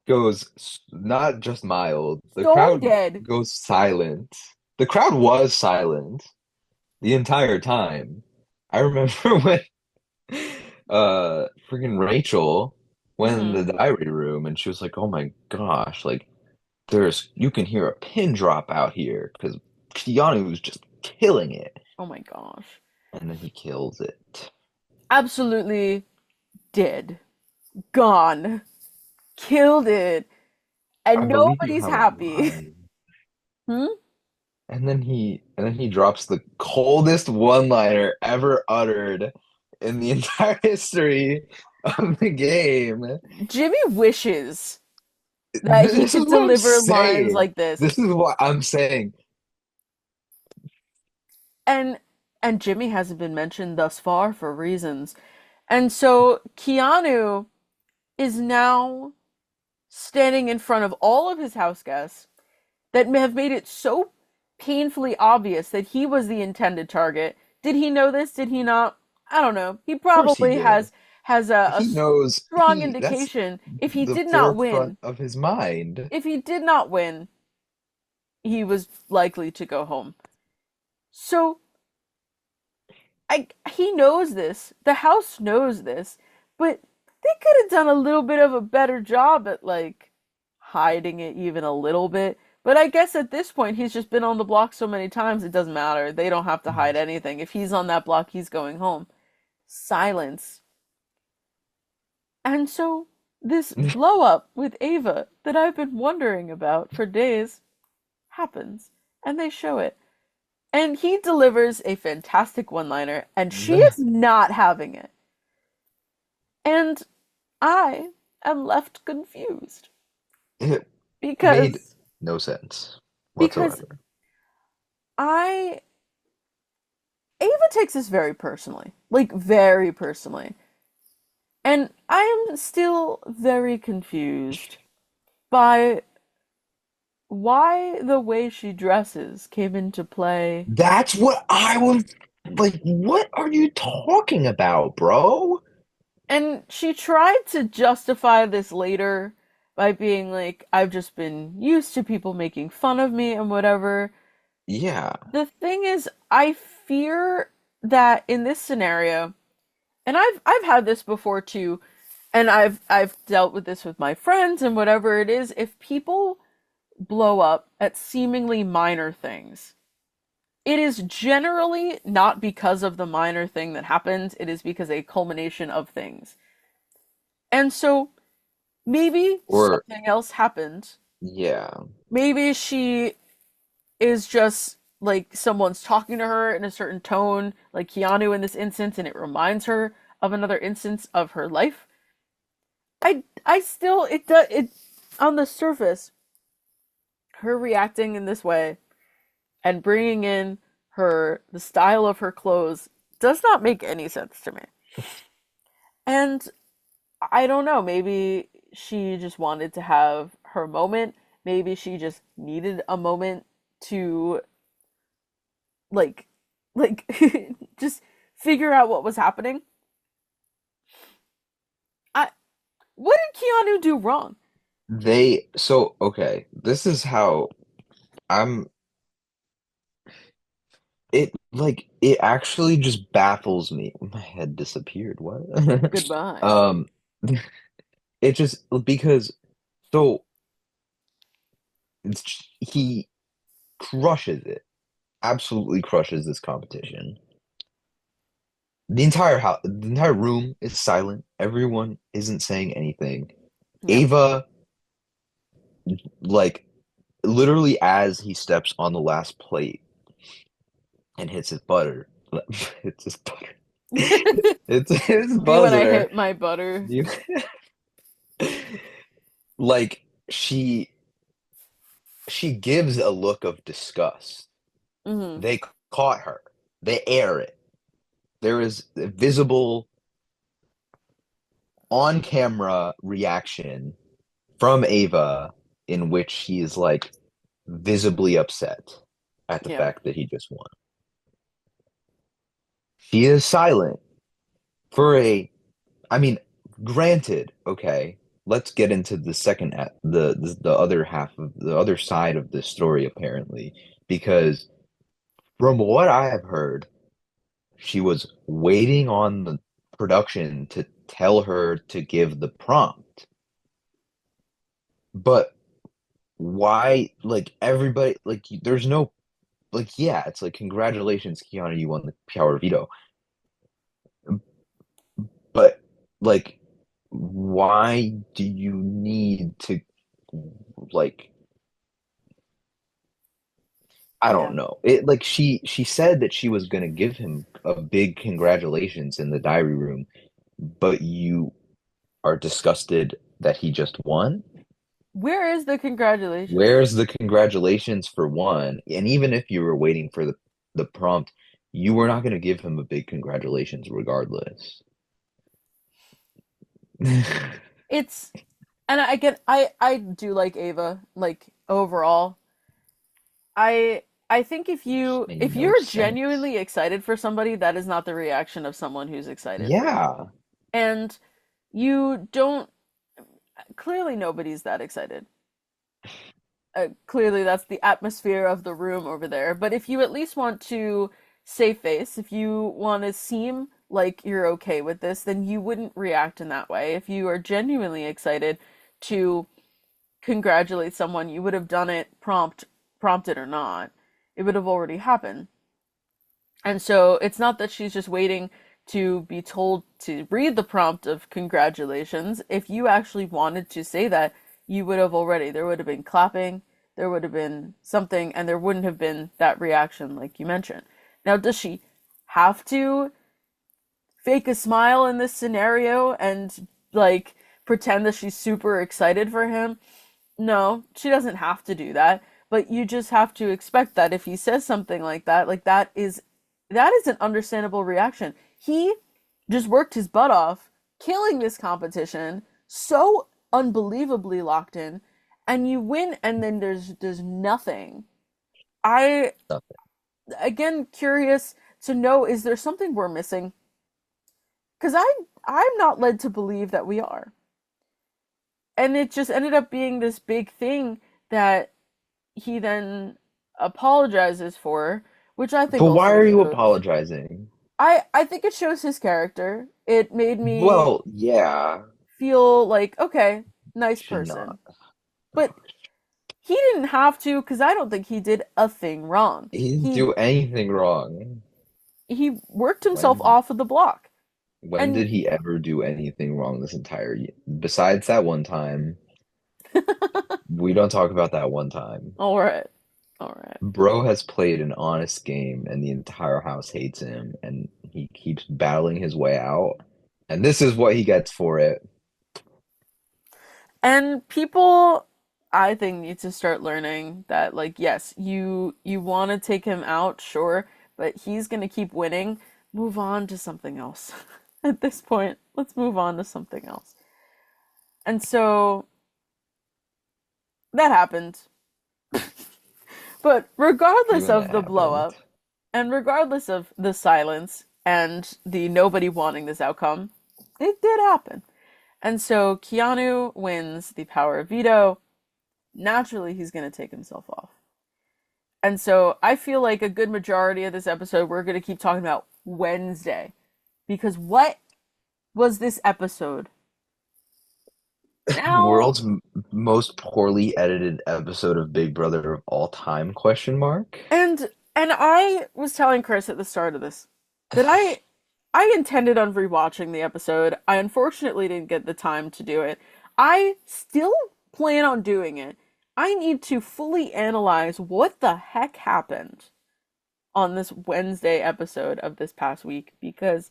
Goes not just mild. The Stone crowd dead. goes silent. The crowd was silent the entire time. I remember when freaking Rachel went in the diary room and she was like, "Oh my gosh, like you can hear a pin drop out here because Keanu was just killing it." Oh my gosh. And then he kills it. Absolutely dead. Gone. Killed it. And nobody's happy. And then he drops the coldest one-liner ever uttered in the entire history of the game. Jimmy wishes that he could deliver lines like this. This is what I'm saying. And Jimmy hasn't been mentioned thus far for reasons. And so Keanu is now standing in front of all of his house guests that have made it so painfully obvious that he was the intended target. Did he know this? Did he not? I don't know. He probably has a strong indication. If he did not win, of his mind. If he did not win, he was likely to go home. So he knows this. The house knows this, but they could have done a little bit of a better job at hiding it even a little bit. But I guess at this point he's just been on the block so many times it doesn't matter. They don't have to hide anything. If he's on that block, he's going home. Silence. And so this blow up with Ava that I've been wondering about for days happens, and they show it. And he delivers a fantastic one-liner, and she is not having it. And I am left confused. It because made no sense whatsoever. Ava takes this very personally. Very personally. And I am still very confused by why the way she dresses came into play. That's what I was like, what are you talking about, bro? And she tried to justify this later by being like, I've just been used to people making fun of me and whatever. Yeah. The thing is, I fear that in this scenario, and I've had this before too, and I've dealt with this with my friends and whatever it is, if people blow up at seemingly minor things, it is generally not because of the minor thing that happens, it is because a culmination of things. And so maybe something else happened. Yeah. Maybe she is just someone's talking to her in a certain tone, like Keanu in this instance, and it reminds her of another instance of her life. I still, it on the surface, her reacting in this way and bringing in the style of her clothes does not make any sense to me. And I don't know, maybe she just wanted to have her moment. Maybe she just needed a moment to like like just figure out what was happening. I What did Keanu do wrong? Okay, this is how I'm it actually just baffles me. My head disappeared. What? Goodbye. Um, it just because so he crushes it, absolutely crushes this competition. The entire room is silent. Everyone isn't saying anything. Yeah. Ava, like, literally as he steps on the last plate and hits his butter, hits his butter. It's his Me when I buzzer. hit my butter. You, like she gives a look of disgust. Hmm. They caught her. They air it. There is a visible on camera reaction from Ava in which she is like visibly upset at the Yeah. fact that he just won. She is silent for I mean, granted, okay, let's get into the the other half of the other side of this story apparently, because from what I have heard, she was waiting on the production to tell her to give the prompt. But why, like everybody, like there's no, like yeah, it's like congratulations, Keanu, you won the power veto. But like, why do you need to like? I Yeah. don't know. It like she said that she was gonna give him a big congratulations in the diary room, but you are disgusted that he just won? Where is the congratulations? Where's the congratulations for one? And even if you were waiting for the prompt, you were not going to give him a big congratulations regardless. It's and I do like Ava, like overall. I think Made if no you're sense. genuinely excited for somebody, that is not the reaction of someone who's excited for you. Yeah. And you don't clearly nobody's that excited. Clearly that's the atmosphere of the room over there. But if you at least want to save face, if you want to seem like you're okay with this, then you wouldn't react in that way. If you are genuinely excited to congratulate someone, you would have done it prompted or not. It would have already happened. And so it's not that she's just waiting to be told to read the prompt of congratulations. If you actually wanted to say that, you would have already. There would have been clapping, there would have been something, and there wouldn't have been that reaction like you mentioned. Now, does she have to fake a smile in this scenario and like pretend that she's super excited for him? No, she doesn't have to do that, but you just have to expect that if he says something like that is an understandable reaction. He just worked his butt off, killing this competition, so unbelievably locked in, and you win and then there's nothing. I Nothing. again curious to know, is there something we're missing? Cuz I'm not led to believe that we are. And it just ended up being this big thing that he then apologizes for, which I think But why also are you shows. apologizing? I think it shows his character. It made me Well, yeah, feel like, okay, nice should not. person. But he didn't have to, because I don't think he did a thing wrong. He didn't He do anything wrong. he worked himself When off of the block. when And did he ever do anything wrong this entire year? Besides that one time, we don't talk about that one time. all right. All right. Bro has played an honest game and the entire house hates him and he keeps battling his way out. And this is what he gets for it. And people I think needs to start learning that, like, yes, you want to take him out, sure, but he's gonna keep winning. Move on to something else. At this point, let's move on to something else. And so that happened. But regardless When of that the blow happened. up, and regardless of the silence and the nobody wanting this outcome, it did happen. And so Keanu wins the power of veto. Naturally, he's going to take himself off. And so I feel like a good majority of this episode, we're going to keep talking about Wednesday. Because what was this episode? Now, World's most poorly edited episode of Big Brother of all time, question mark? and I was telling Chris at the start of this that I intended on rewatching the episode. I unfortunately didn't get the time to do it. I still plan on doing it. I need to fully analyze what the heck happened on this Wednesday episode of this past week because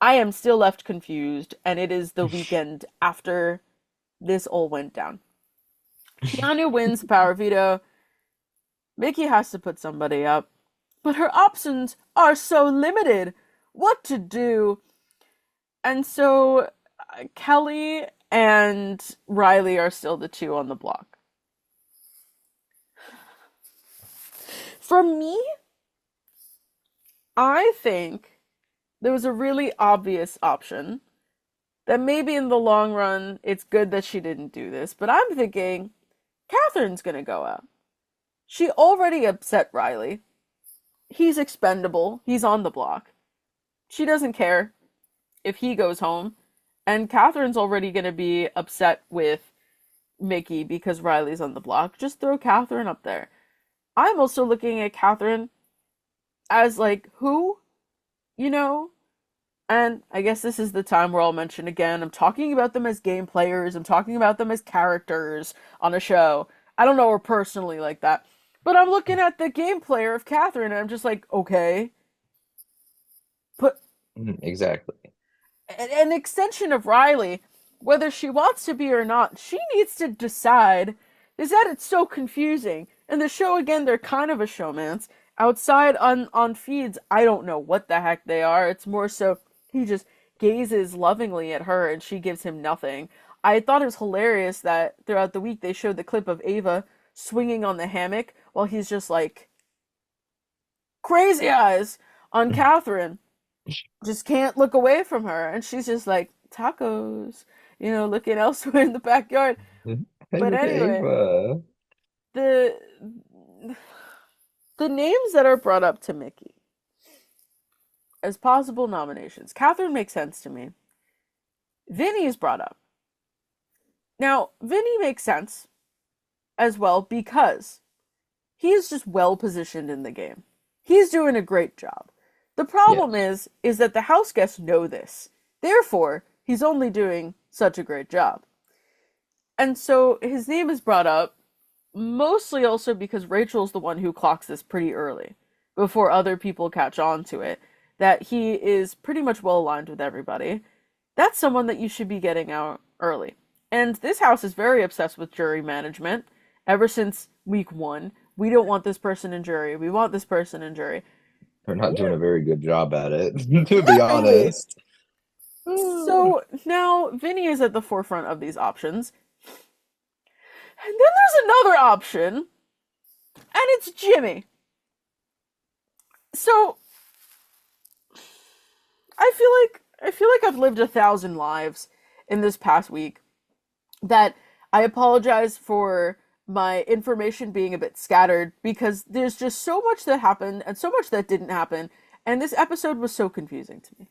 I am still left confused and it is the weekend after this all went down. Keanu wins the power veto. Mickey has to put somebody up, but her options are so limited. What to do? And so Kelly and Riley are still the two on the block. For me, I think there was a really obvious option that maybe in the long run it's good that she didn't do this, but I'm thinking Catherine's gonna go out. She already upset Riley. He's expendable. He's on the block. She doesn't care if he goes home. And Catherine's already going to be upset with Mickey because Riley's on the block. Just throw Catherine up there. I'm also looking at Catherine as like, who? You know? And I guess this is the time where I'll mention again, I'm talking about them as game players. I'm talking about them as characters on a show. I don't know her personally like that. But I'm looking at the game player of Catherine and I'm just like, okay. Put Exactly. an extension of Riley, whether she wants to be or not, she needs to decide. Is that it's so confusing. And the show, again, they're kind of a showmance. Outside on feeds, I don't know what the heck they are. It's more so he just gazes lovingly at her and she gives him nothing. I thought it was hilarious that throughout the week they showed the clip of Ava swinging on the hammock while he's just like crazy eyes on Catherine. Just can't look away from her. And she's just like, tacos, looking elsewhere in the backyard. Hey, But look at anyway, Ava. the the names that are brought up to Mickey as possible nominations. Catherine makes sense to me. Vinny is brought up. Now, Vinny makes sense as well because he is just well positioned in the game. He's doing a great job. The problem Yes. is that the house guests know this. Therefore, he's only doing such a great job. And so his name is brought up mostly also because Rachel's the one who clocks this pretty early before other people catch on to it, that he is pretty much well aligned with everybody. That's someone that you should be getting out early. And this house is very obsessed with jury management ever since week 1. We don't want this person in jury. We want this person in jury. They're not doing a very good job at it, to be Not really. honest. So now Vinny is at the forefront of these options. And then there's another option, and it's Jimmy. So I feel like I've lived 1,000 lives in this past week. That I apologize for my information being a bit scattered because there's just so much that happened and so much that didn't happen, and this episode was so confusing to me.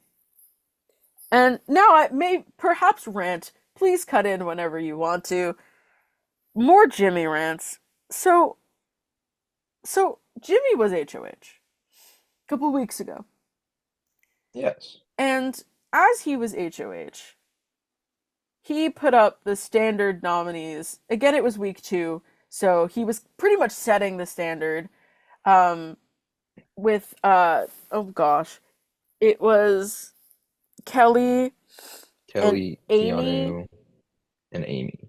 And now I may perhaps rant. Please cut in whenever you want to. More Jimmy rants. So Jimmy was HOH a couple weeks ago. Yes. And as he was HOH, he put up the standard nominees. Again, it was week 2, so he was pretty much setting the standard. With oh gosh, it was Kelly, Kelly, Amy, Keanu, and Amy.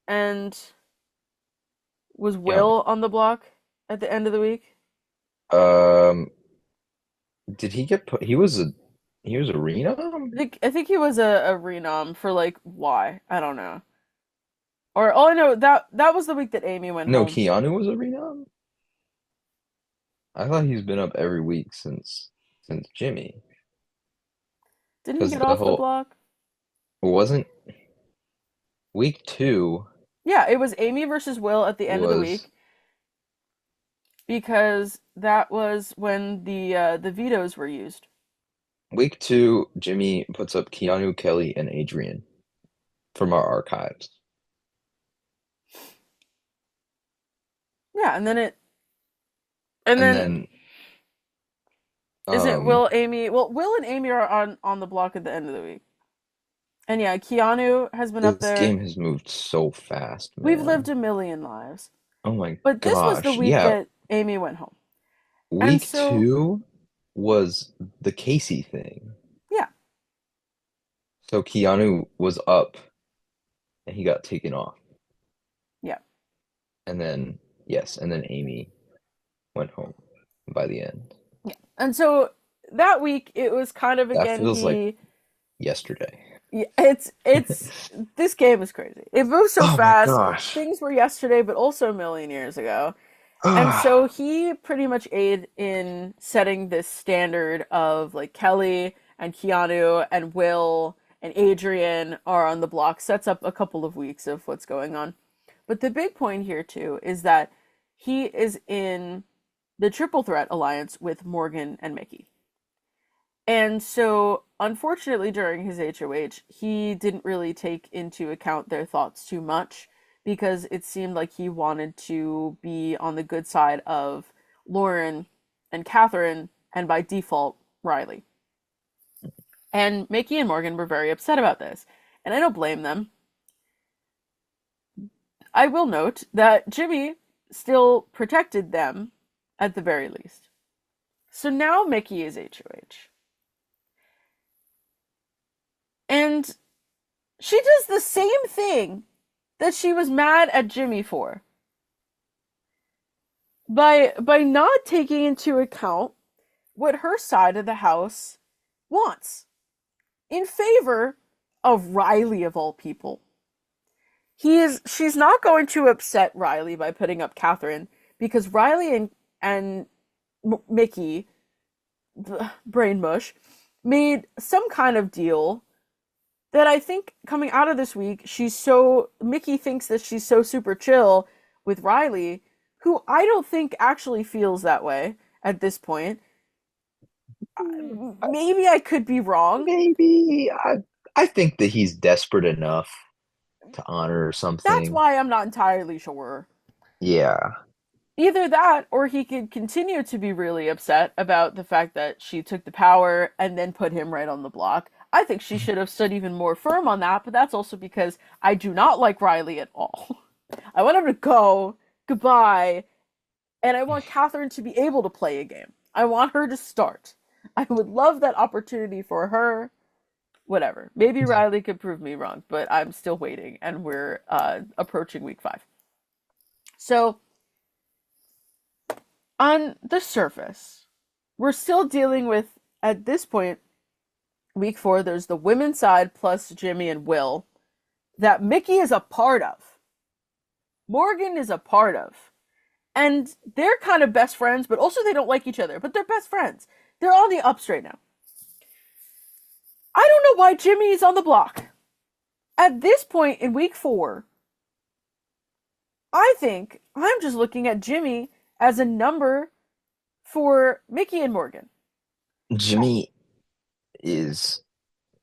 and Was Keanu. Will on the block at the end of the week? Um, did he get put? He was a renom? I think he was a renom for like why? I don't know. Or oh I know that was the week that Amy went No, home. Keanu was a renom. I thought he's been up every week since Jimmy, Didn't he because get the off the whole block? wasn't week two Yeah, it was Amy versus Will at the end of the was week because that was when the vetoes were used. week two. Jimmy puts up Keanu, Kelly, and Adrian from our archives, Yeah, and and then then isn't um Will Amy? Well, Will and Amy are on the block at the end of the week. And yeah, Keanu has been up this there. game has moved so fast, We've lived man. a million lives. Oh my But this was the gosh. week Yeah, that Amy went home. And week so, two was the Casey thing. yeah, So Keanu was up and he got taken off. yeah. And then, yes, and then Amy went home by the end. Yeah. And so that week it was kind of That again feels like yesterday. yeah, it's this game is crazy. It moves so Oh my fast. gosh. Things were yesterday, but also a million years ago. And Ah, so he pretty much aided in setting this standard of like Kelly and Keanu and Will and Adrian are on the block, sets up a couple of weeks of what's going on. But the big point here too is that he is in the triple threat alliance with Morgan and Mickey. And so, unfortunately, during his HOH, he didn't really take into account their thoughts too much because it seemed like he wanted to be on the good side of Lauren and Catherine, and by default, Riley. And Mickey and Morgan were very upset about this. And I don't blame them. I will note that Jimmy still protected them at the very least. So now Mickey is HOH. And she does the same thing that she was mad at Jimmy for. By not taking into account what her side of the house wants in favor of Riley of all people. She's not going to upset Riley by putting up Catherine because Riley and Mickey, brain mush, made some kind of deal that I think coming out of this week, Mickey thinks that she's so super chill with Riley, who I don't think actually feels that way at this point. Maybe I could be wrong. maybe I think that he's desperate enough to honor That's something. why I'm not entirely sure. Yeah. Either that, or he could continue to be really upset about the fact that she took the power and then put him right on the block. I think she should have stood even more firm on that, but that's also because I do not like Riley at all. I want him to go, goodbye, and I want Catherine to be able to play a game. I want her to start. I would love that opportunity for her. Whatever. Maybe Riley could prove me wrong, but I'm still waiting, and we're approaching week 5. So, on the surface, we're still dealing with, at this point, week 4, there's the women's side plus Jimmy and Will that Mickey is a part of. Morgan is a part of. And they're kind of best friends, but also they don't like each other, but they're best friends. They're on the ups right now. I don't know why Jimmy is on the block. At this point in week 4, I think I'm just looking at Jimmy as a number for Mickey and Morgan. Jimmy is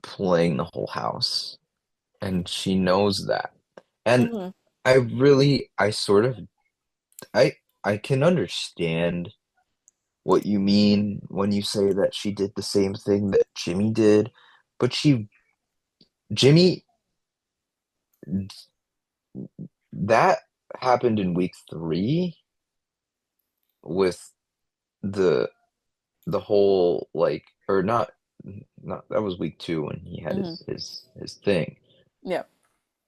playing the whole house, and she knows that. And Mm-hmm. I sort of, I can understand what you mean when you say that she did the same thing that Jimmy did, but Jimmy, that happened in week 3 with the whole like, or not that was week 2 when he had Mm-hmm. his thing. Yeah.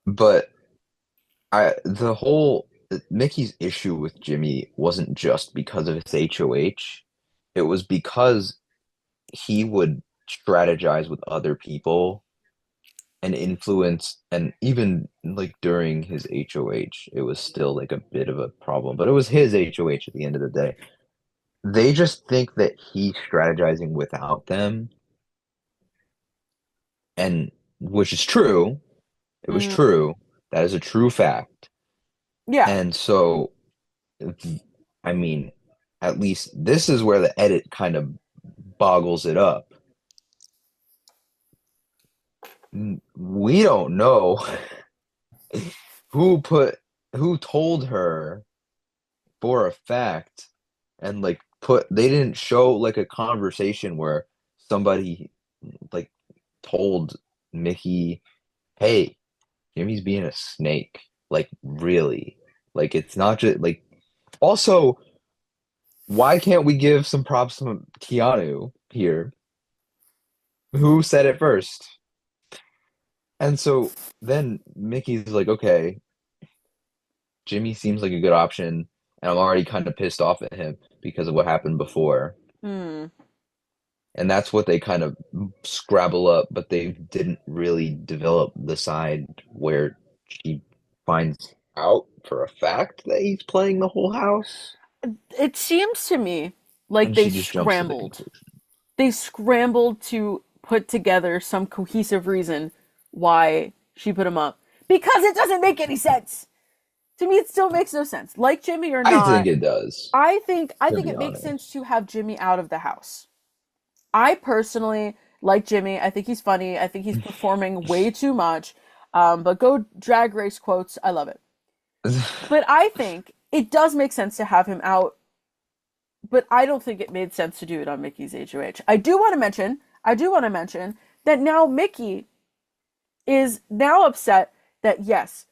But the whole Mickey's issue with Jimmy wasn't just because of his HOH. It was because he would strategize with other people and influence, and even like during his HOH, it was still like a bit of a problem. But it was his HOH at the end of the day. They just think that he's strategizing without them, and which is true. It was Mm, true. That is a true fact. yeah. And so, I mean, at least this is where the edit kind of boggles it up. We don't know who told her for a fact, and like they didn't show like a conversation where somebody like told Mickey, "Hey, Jimmy's being a snake." Like really. Like it's not just like also, why can't we give some props to Keanu here? Who said it first? And so then Mickey's like, okay, Jimmy seems like a good option, and I'm already kind of pissed off at him because of what happened before. Hmm. And that's what they kind of scrabble up, but they didn't really develop the side where she finds out for a fact that he's playing the whole house, It seems to me like and she just jumps to the conclusion. They scrambled to put together some cohesive reason why she put him up. Because it doesn't make any sense. To me, it still makes no sense. Like Jimmy or I think not, it does, I think to be it makes sense honest. to have Jimmy out of the house. I personally like Jimmy. I think he's funny. I think he's performing way too much. But go Drag Race quotes. I love it. But I think it does make sense to have him out. But I don't think it made sense to do it on Mickey's HOH. I do want to mention that now Mickey is now upset that yes,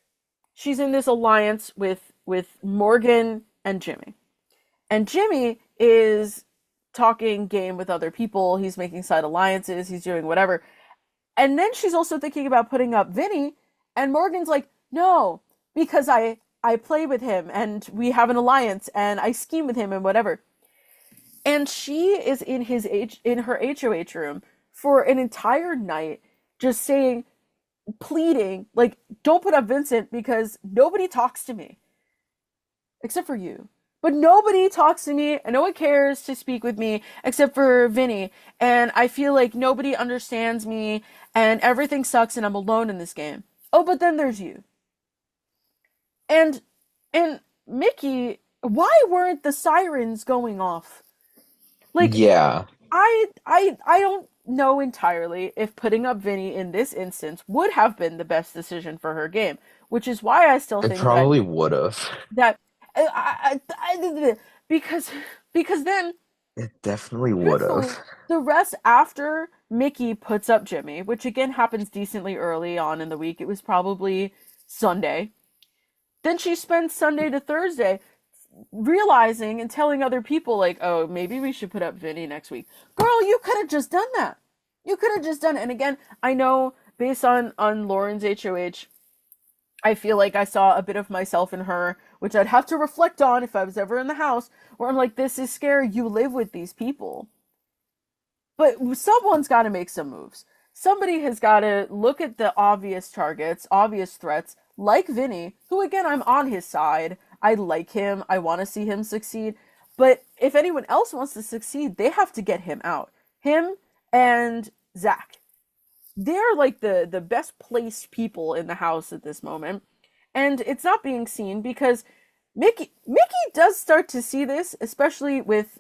she's in this alliance with Morgan and Jimmy. And Jimmy is talking game with other people. He's making side alliances. He's doing whatever. And then she's also thinking about putting up Vinny. And Morgan's like, no, because I play with him and we have an alliance and I scheme with him and whatever. And she is in her HOH room for an entire night, just saying, pleading, like, don't put up Vincent because nobody talks to me except for you. But nobody talks to me and no one cares to speak with me except for Vinny. And I feel like nobody understands me and everything sucks and I'm alone in this game. Oh, but then there's you. And Mickey, why weren't the sirens going off? Like, Yeah, I don't know entirely if putting up Vinny in this instance would have been the best decision for her game, which is why I still it think that probably would have. that because then It definitely would truthfully have. the rest after Mickey puts up Jimmy, which again happens decently early on in the week, it was probably Sunday. Then she spends Sunday to Thursday realizing and telling other people like, oh, maybe we should put up Vinny next week. Girl, you could have just done that. You could have just done it. And again, I know based on Lauren's HOH, I feel like I saw a bit of myself in her, which I'd have to reflect on if I was ever in the house, where I'm like, this is scary. You live with these people. But someone's got to make some moves. Somebody has got to look at the obvious targets, obvious threats, like Vinny, who again, I'm on his side. I like him. I want to see him succeed. But if anyone else wants to succeed, they have to get him out. Him and Zach. They're like the best placed people in the house at this moment. And it's not being seen because Mickey does start to see this, especially with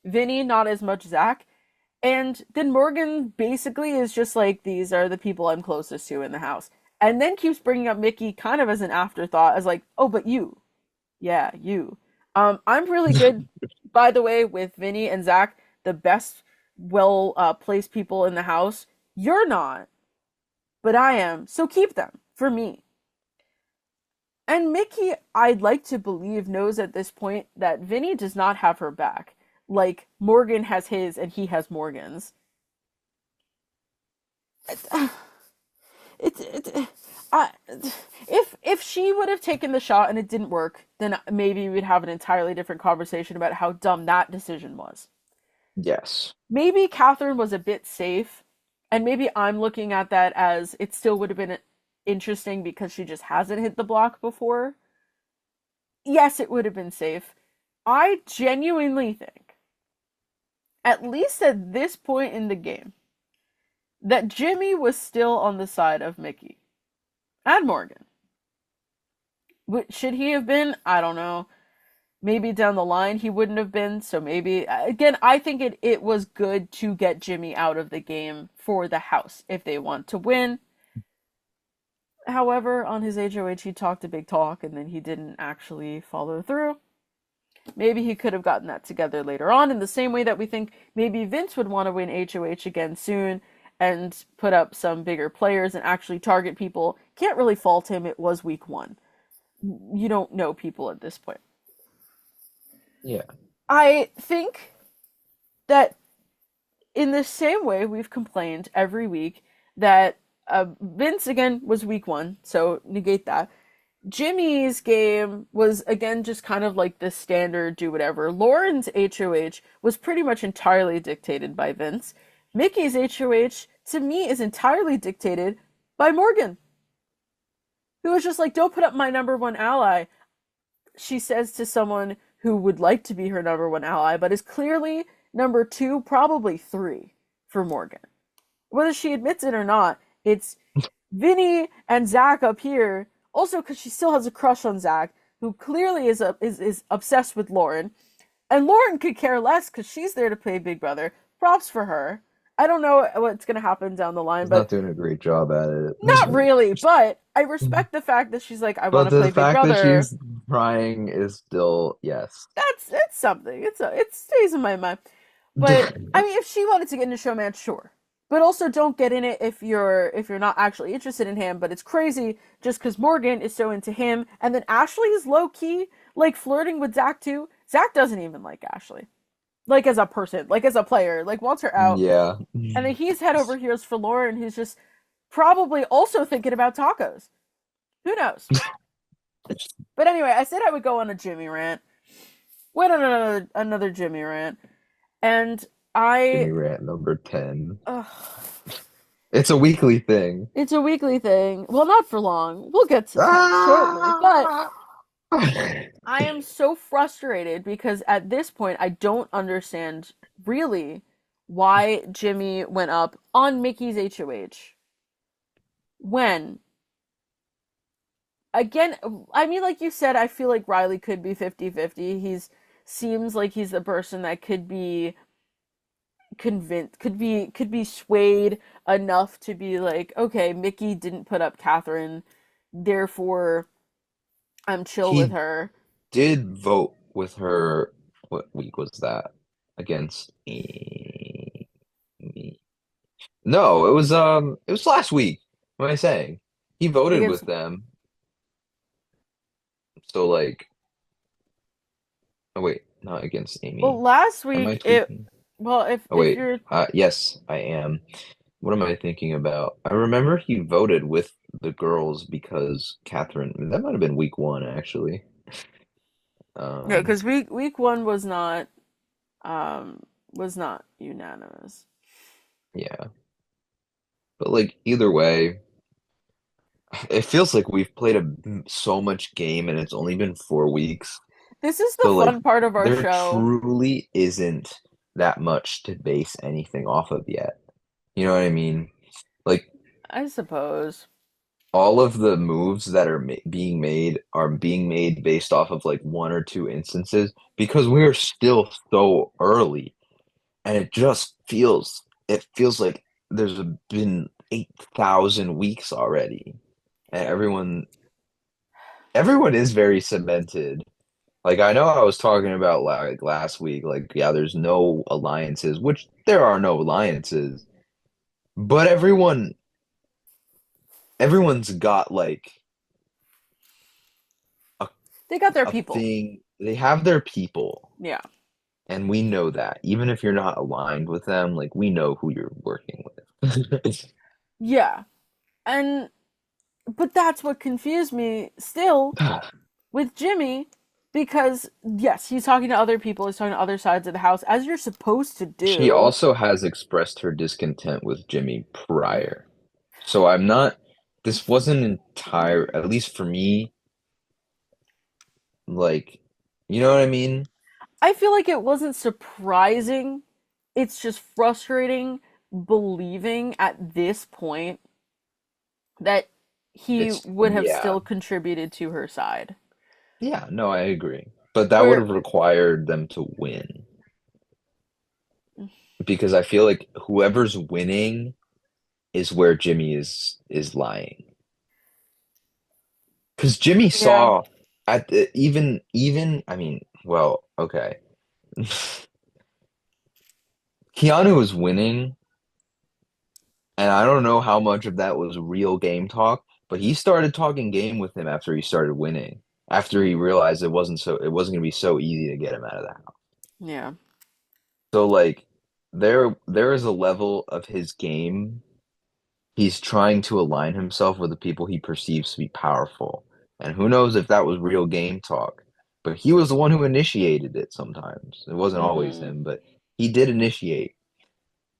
Vinny, not as much Zach. And then Morgan basically is just like, these are the people I'm closest to in the house. And then keeps bringing up Mickey kind of as an afterthought, as like, oh, but you. Yeah, you. I'm really good, by the way, with Vinny and Zach, the best, well placed people in the house. You're not, but I am. So keep them for me. And Mickey, I'd like to believe, knows at this point that Vinny does not have her back. Like, Morgan has his and he has Morgan's. It, I, if she would have taken the shot and it didn't work, then maybe we'd have an entirely different conversation about how dumb that decision was. Yes. Maybe Catherine was a bit safe, and maybe I'm looking at that as it still would have been interesting because she just hasn't hit the block before. Yes, it would have been safe. I genuinely think, at least at this point in the game, that Jimmy was still on the side of Mickey and Morgan. Should he have been? I don't know. Maybe down the line he wouldn't have been, so maybe again I think it was good to get Jimmy out of the game for the house if they want to win. However, on his HOH he talked a big talk and then he didn't actually follow through. Maybe he could have gotten that together later on, in the same way that we think maybe Vince would want to win HOH again soon and put up some bigger players and actually target people. Can't really fault him, it was week 1. You don't know people at this point. Yeah. I think that in the same way we've complained every week that Vince, again, was week 1, so negate that. Jimmy's game was, again, just kind of like the standard do whatever. Lauren's HOH was pretty much entirely dictated by Vince. Mickey's HOH, to me, is entirely dictated by Morgan, who was just like, don't put up my number 1 ally, she says to someone who would like to be her number 1 ally, but is clearly number 2, probably 3 for Morgan. Whether she admits it or not, it's Vinny and Zach up here. Also, because she still has a crush on Zach, who clearly is obsessed with Lauren. And Lauren could care less because she's there to play Big Brother. Props for her. I don't know what's going to happen down the line, She's but not doing a great job at it. not really, but I respect the fact that she's like, I want to play Big Brother. But the fact that she's trying is still, yes. It's something. It stays in my mind. But I mean, if she wanted to get into showman, sure. But also don't get in it if you're not actually interested in him. But it's crazy just because Morgan is so into him, and then Ashley is low key like flirting with Zach too. Zach doesn't even like Ashley, like as a person, like as a player, like wants her out. Yeah. And then he's head over heels for Lauren, who's just probably also thinking about tacos. Who knows? But anyway, I said I would go on a Jimmy rant. Went on another Jimmy rant, and Jimmy rant number 10. It's a weekly thing. It's a weekly thing. Well, not for long. We'll get to that shortly. But I am so frustrated because at this point, I don't understand really why Jimmy went up on Mickey's HOH. When, again, I mean, like you said, I feel like Riley could be 50-50. Seems like he's the person that could be convinced, could be swayed enough to be like, okay, Mickey didn't put up Catherine, therefore I'm chill with her. Did vote with her. What week was that? Against me. No, it was last week. What am I saying? He voted with them. So like, oh wait, not against Amy. Well, last week you're yes, I am. What am I thinking about? I remember he voted with the girls because Catherine. That might have been week 1 actually. Yeah, because week 1 was not unanimous. Yeah, but like either way, it feels like we've played so much game and it's only been 4 weeks. This is the fun part of our show. There truly isn't that much to base anything off of yet. You know what I mean? Like, I suppose all of the moves that are being made are being made based off of like 1 or 2 instances because we are still so early, and it feels like there's been 8,000 weeks already, and everyone is very cemented. Like, I know I was talking about like last week, like, yeah, there's no alliances, which there are no alliances, but everyone's got like they got their people. They have their people. Yeah. And we know that. Even if you're not aligned with them, like we know who you're working with. Yeah. And but that's what confused me still with Jimmy, because yes, he's talking to other people, he's talking to other sides of the house, as you're supposed to She do. also has expressed her discontent with Jimmy prior. So I'm not, this wasn't entire, at least for me, like, you know what I mean? I feel like it wasn't surprising. It's just frustrating believing at this point that he It's, would have yeah. still contributed to her side. Yeah, no, I agree. But that would Where have required them to win. Because I feel like whoever's winning is where Jimmy is lying. Because Jimmy yeah, saw at the even I mean, well, okay. Keanu was winning, and I don't know how much of that was real game talk, but he started talking game with him after he started winning. After he realized it wasn't gonna be so easy to get him out of the house. yeah, So like there is a level of his game. He's trying to align himself with the people he perceives to be powerful. And who knows if that was real game talk. But he was the one who initiated it sometimes. It wasn't always mm, him, but he did initiate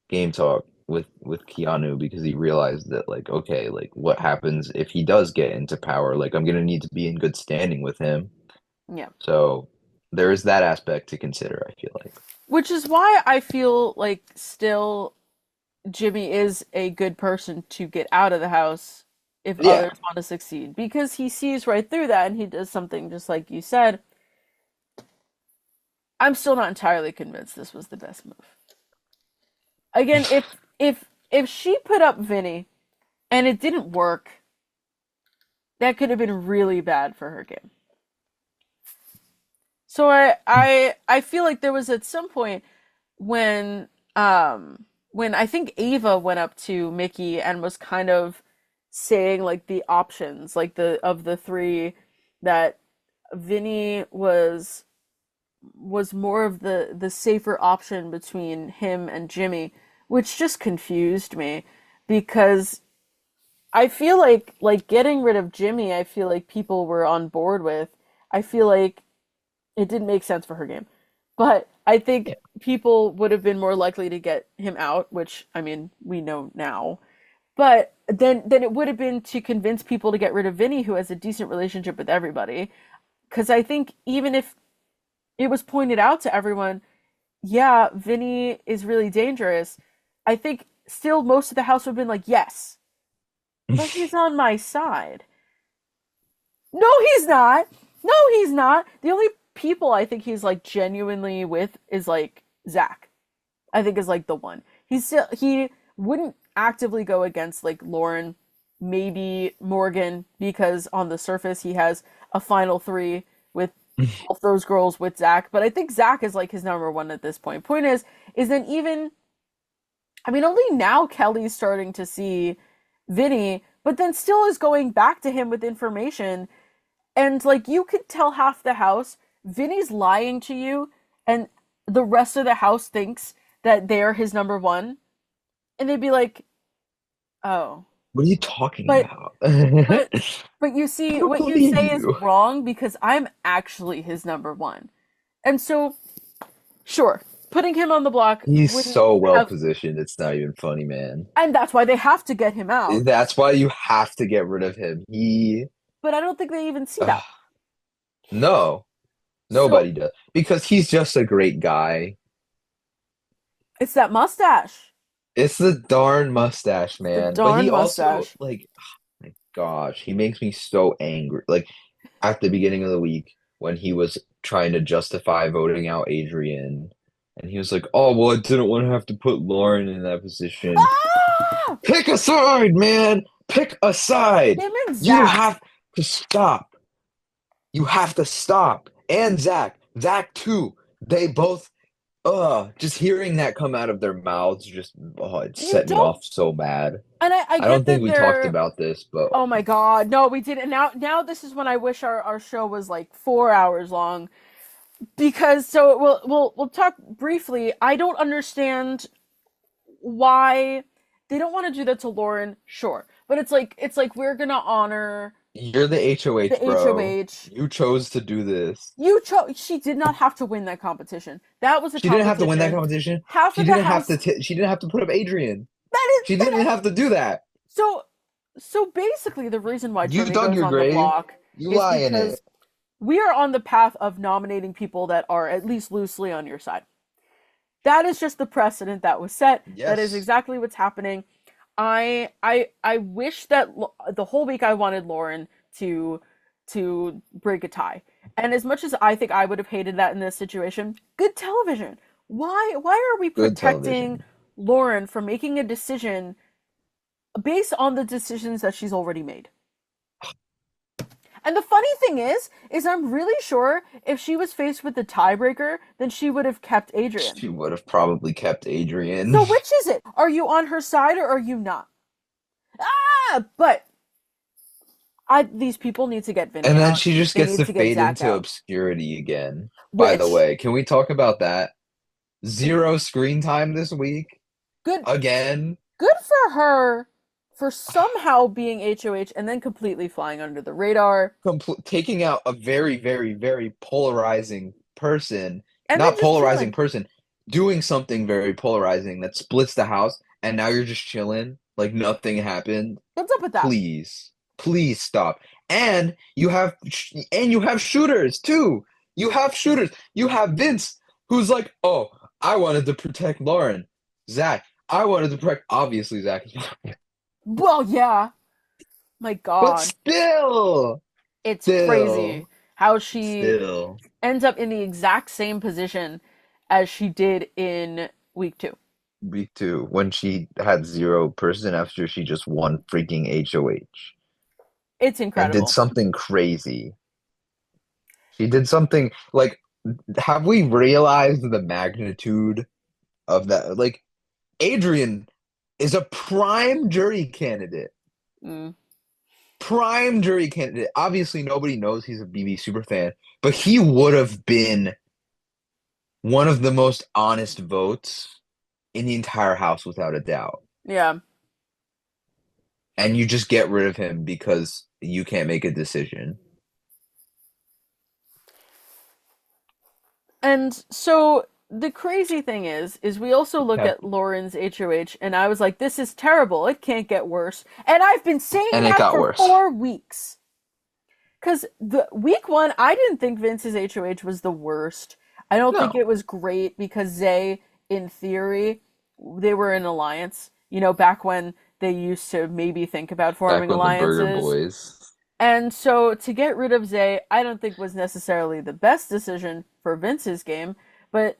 game talk with Keanu because he realized that like, okay, like what happens if he does get into power? Like I'm gonna need to be in good standing with him. yeah. So there is that aspect to consider, I feel like. Which is why I feel like still Jimmy is a good person to get out of the house if Yeah. others want to succeed, because he sees right through that and he does something just like you said. I'm still not entirely convinced this was the best move. Again, if she put up Vinny and it didn't work, that could have been really bad for her game. So I feel like there was at some point when when I think Ava went up to Mickey and was kind of saying like the options, like the of the three, that Vinny was more of the safer option between him and Jimmy, which just confused me because I feel like getting rid of Jimmy, I feel like people were on board with. I feel like it didn't make sense for her game. But I think Yeah. people would have been more likely to get him out, which I mean, we know now. But then it would have been to convince people to get rid of Vinny, who has a decent relationship with everybody. Because I think even if it was pointed out to everyone, yeah, Vinny is really dangerous, I think still most of the house would have been like, yes, but he's on my side. No, he's not. No, he's not. The only people I think he's like genuinely with is like Zach. I think is like the one. He wouldn't actively go against like Lauren, maybe Morgan, because on the surface he has a final three with both those girls with Zach. But I think Zach is like his number one at this point. Point is then even I mean only now Kelly's starting to see Vinny, but then still is going back to him with information, and like you could tell half the house Vinny's lying to you, and the rest of the house thinks that they're his number one, and they'd be like, "Oh, What are you talking but about? but I but you see, don't what you believe say is you. wrong because I'm actually his number one." And so, sure, putting him on the block He's wouldn't so well have, positioned, it's not even funny, man. and that's why they have to get him out. That's why you have to get rid of him. But I don't think they even see Ugh, that. no, So nobody does. Because he's just a great guy. it's that mustache, It's the darn mustache, the man. But he darn also, mustache. like, my gosh, he makes me so angry. Like, at the beginning of the week, when he was trying to justify voting out Adrian, and he was like, oh, well, I didn't want to have to put Lauren in that position. Ah! Pick a side, man. Pick a side. Him and You Zach. have to stop. You have to stop. And Zach. Zach too. They both just hearing that come out of their mouths just it You set me don't, off so bad. and I I don't get think that we talked they're. about this, but Oh my god, no, we didn't. Now this is when I wish our show was like 4 hours long, because so we'll talk briefly. I don't understand why they don't want to do that to Lauren, sure, But it's like we're gonna honor You're the HOH, the bro. HOH. You chose to do this. She did not have to win that competition. That was a She didn't have to win that competition. competition. Half She of the didn't have house. to. She didn't have to put up Adrian. She That didn't is have to do that. so basically the reason why You dug Tornado's your on the grave. block You is lie in because it. we are on the path of nominating people that are at least loosely on your side. That is just the precedent that was set. Yes. That is exactly what's happening. I wish that the whole week I wanted Lauren to break a tie. And as much as I think I would have hated that in this situation, good television. Why are we Good protecting television. Lauren from making a decision based on the decisions that she's already made? And the funny thing is I'm really sure if she was faced with the tiebreaker, then she would have kept Adrian. She would have probably kept Adrian. So which is it? Are you on her side or are you not? But these people need to get Vinny And then out. she just They gets need to to get fade Zach into out. obscurity again. By the Which- way, can we talk about that? 0 screen time this week. Good Again. Good for her for somehow being HOH and then completely flying under the radar. Taking out a very, very, very polarizing person. And Not then just polarizing chilling. person. Doing something very polarizing that splits the house, and now you're just chilling like nothing happened. What's up with that? Please stop. And you have shooters too. You have shooters. You have Vince, who's like, oh, I wanted to protect Lauren. Zach, I wanted to protect. Obviously, Zach. Well, yeah. My God. But still, it's crazy how she still ends up in the exact same position as she did in week 2. Week 2, when she had 0 person after she just won freaking HOH. It's And incredible. did something crazy. She did something like, have we realized the magnitude of that? Like, Adrian is a prime jury candidate. Prime jury candidate. Obviously, nobody knows he's a BB superfan, but he would have been one of the most honest votes in the entire house without a doubt. Yeah. And you just get rid of him because you can't make a decision. And so the crazy thing is we also look at Lauren's HOH, and I was like, this is terrible. It can't get worse. And I've been saying that for 4 weeks. Because the week 1, I didn't think Vince's HOH was the worst. I don't think it was great because Zay, in theory, they were in alliance. You know, back when they used to maybe think about forming alliances. The Burger Boys. And so to get rid of Zay, I don't think was necessarily the best decision for Vince's game, but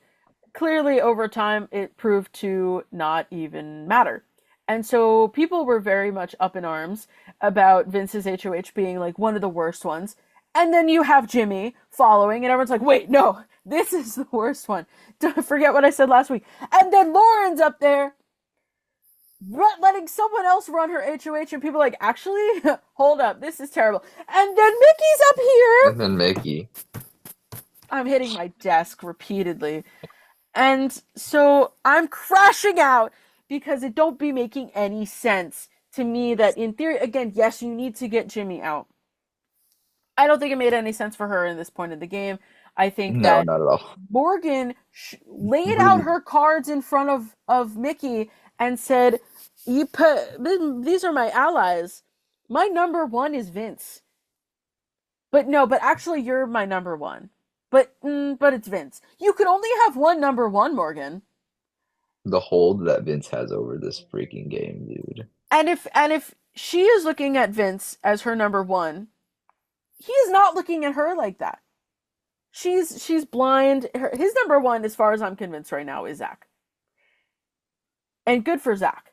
clearly over time it proved to not even matter. And so people were very much up in arms about Vince's HOH being like one of the worst ones. And then you have Jimmy following, and everyone's like, wait, no, this is the worst one. Don't forget what I said last week. And then Lauren's up there letting someone else run her HOH, and people are like, actually, hold up, this is terrible. And then Mickey's up here. And then Mickey. I'm hitting my desk repeatedly. And so I'm crashing out because it don't be making any sense to me that in theory, again, yes, you need to get Jimmy out. I don't think it made any sense for her in this point of the game. I think that not at all. Morgan laid out her cards in front of Mickey and said, these are my allies. My number 1 is Vince. But actually you're my number 1. But it's Vince. You could only have one number 1, Morgan. The hold that Vince has over this freaking game, dude. And if she is looking at Vince as her number 1, he is not looking at her like that. She's blind. His number 1, as far as I'm convinced right now, is Zach. And good for Zach.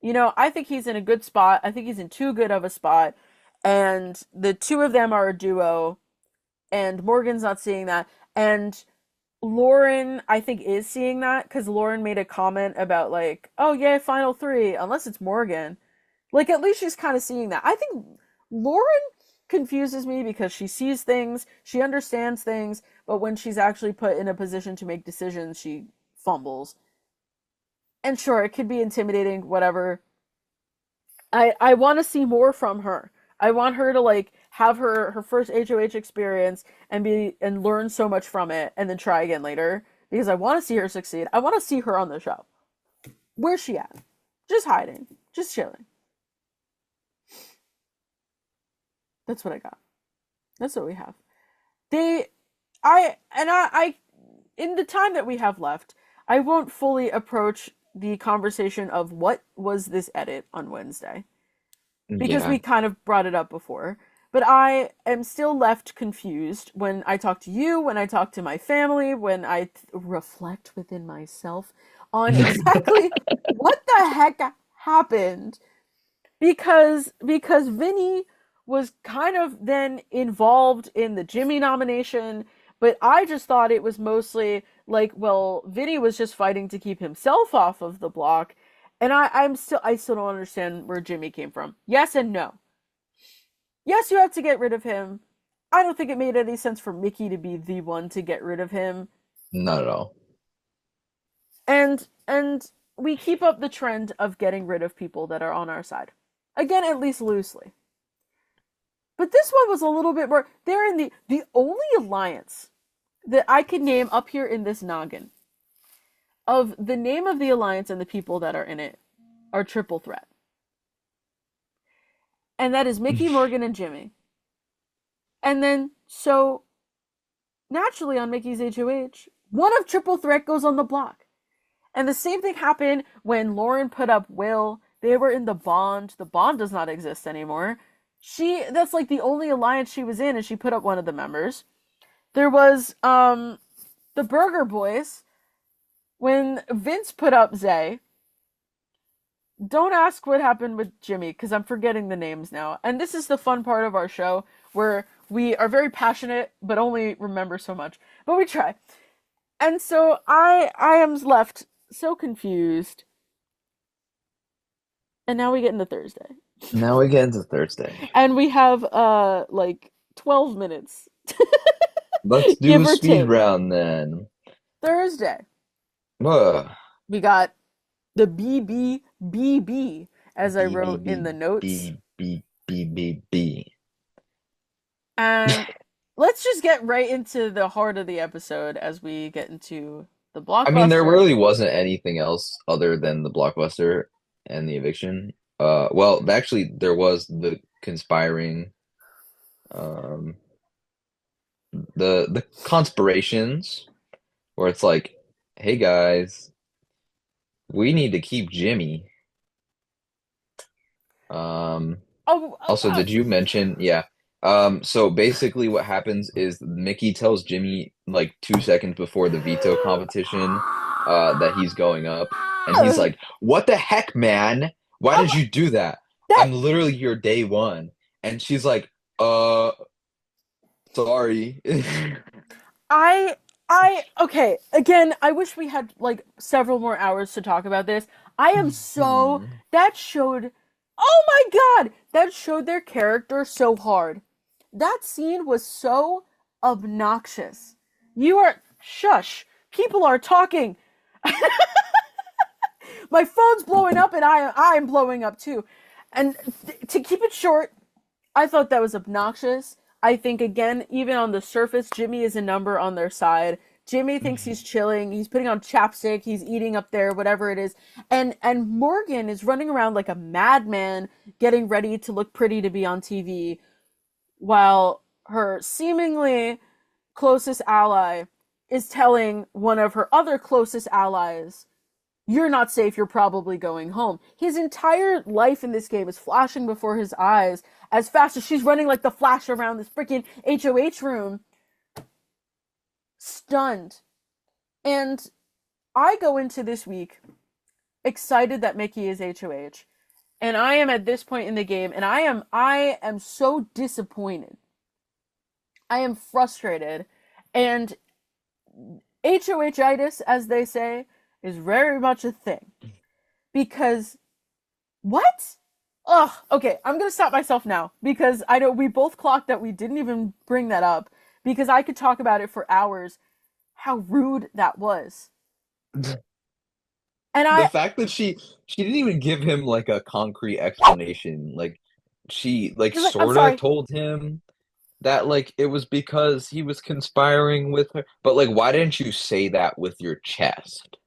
You know, I think he's in a good spot. I think he's in too good of a spot. And the two of them are a duo. And Morgan's not seeing that. And Lauren, I think, is seeing that. Because Lauren made a comment about, like, oh, yeah, final 3. Unless it's Morgan. Like, at least she's kind of seeing that. I think Lauren confuses me because she sees things. She understands things. But when she's actually put in a position to make decisions, she fumbles. And sure, it could be intimidating, whatever. I want to see more from her. I want her to like have her first HOH experience and learn so much from it and then try again later because I want to see her succeed. I want to see her on the show. Where's she at? Just hiding, just chilling. That's what I got. That's what we have. I in the time that we have left, I won't fully approach the conversation of what was this edit on Wednesday. Because we kind of brought it up before. But I am still left confused when I talk to you, when I talk to my family, when I reflect within myself on exactly what the heck happened. Because Vinny was kind of then involved in the Jimmy nomination, but I just thought it was mostly like, well, Vinny was just fighting to keep himself off of the block, and I still don't understand where Jimmy came from. Yes and no. Yes, you have to get rid of him. I don't think it made any sense for Mickey to be the one to get rid of him. Not at all. And we keep up the trend of getting rid of people that are on our side. Again, at least loosely. But this one was a little bit more... They're in the only alliance that I can name up here in this noggin of the name of the alliance and the people that are in it are Triple Threat. And that is Mickey, Morgan, and Jimmy. And then, so, naturally on Mickey's HOH, one of Triple Threat goes on the block. And the same thing happened when Lauren put up Will. They were in the Bond. The Bond does not exist anymore. That's like the only alliance she was in, and she put up one of the members. There was, the Burger Boys. When Vince put up Zay, don't ask what happened with Jimmy, because I'm forgetting the names now. And this is the fun part of our show, where we are very passionate, but only remember so much. But we try. And so I am left so confused. And now we get into Thursday. And we have, like, 12 minutes. Let's do a speed round then. Thursday. We got the BBBB, as I wrote in the notes. BBBB. And let's just get right into the heart of the episode as we get into the blockbuster. I mean, there really wasn't anything else other than the blockbuster and the eviction. Well, actually, there was the conspiring, the conspirations, where it's like, hey guys, we need to keep Jimmy. Also, did you mention? Yeah. So basically, what happens is Mickey tells Jimmy like 2 seconds before the veto competition that he's going up, and he's like, "What the heck, man? Why did you do that? I'm literally your day one." And she's like, sorry." Okay, again, I wish we had like several more hours to talk about this. I am so, that showed, oh my god, that showed their character so hard. That scene was so obnoxious. Shush, people are talking. My phone's blowing up and I'm blowing up too. And to keep it short, I thought that was obnoxious. I think, again, even on the surface, Jimmy is a number on their side. Jimmy thinks he's chilling. He's putting on chapstick. He's eating up there, whatever it is. And Morgan is running around like a madman, getting ready to look pretty to be on TV, while her seemingly closest ally is telling one of her other closest allies, "You're not safe, you're probably going home." His entire life in this game is flashing before his eyes as fast as she's running like the Flash around this freaking HOH room. Stunned. And I go into this week excited that Mickey is HOH. And I am at this point in the game, and I am so disappointed. I am frustrated. And HOH-itis, as they say, is very much a thing. Because, what? Ugh, okay, I'm gonna stop myself now, because I know we both clocked that we didn't even bring that up, because I could talk about it for hours, how rude that was. And The I fact that she didn't even give him like a concrete explanation. Like she like was like, I'm sort of sorry. told him that like it was because he was conspiring with her. But like why didn't you say that with your chest?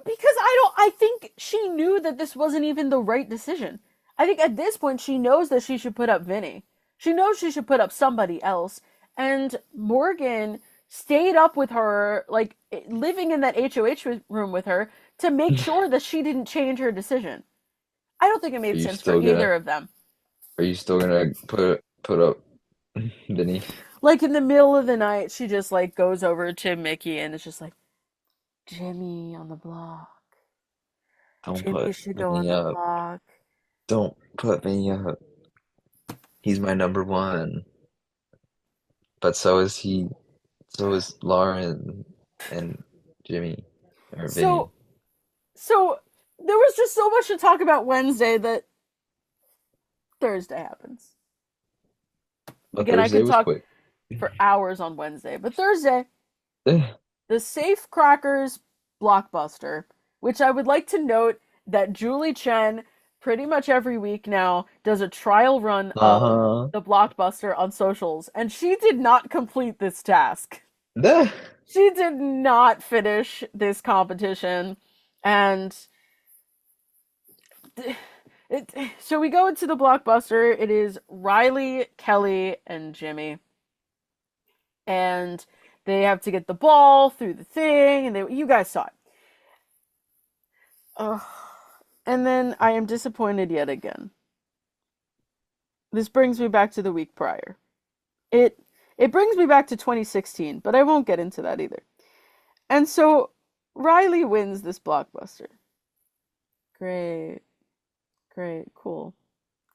Because I think she knew that this wasn't even the right decision. I think at this point she knows that she should put up Vinny. She knows she should put up somebody else. And Morgan stayed up with her, like living in that HOH room with her, to make sure that she didn't change her decision. I don't think it Are made you sense for still gonna either of them. are you still gonna put up Vinny? Like in the middle of the night, she just like goes over to Mickey and it's just like, Jimmy on the block. Don't Jimmy put should go on Vinny the up. block. Don't put Vinny up. He's my number one. But so is he. So is Lauren and Jimmy or Vinny. So So there was just so much to talk about Wednesday that Thursday happens. But Again, I Thursday could was talk quick. for hours on Wednesday, but Thursday, Eh, the Safe Crackers blockbuster, which I would like to note that Julie Chen pretty much every week now does a trial run of Uh-huh. the blockbuster on socials, and she did not complete this task. Eh. She did not finish this competition, and so we go into the blockbuster. It is Riley, Kelly, and Jimmy, and they have to get the ball through the thing, and you guys saw it. Ugh. And then I am disappointed yet again. This brings me back to the week prior. It it brings me back to 2016, but I won't get into that either. And so Riley wins this blockbuster. Great. Great. Cool.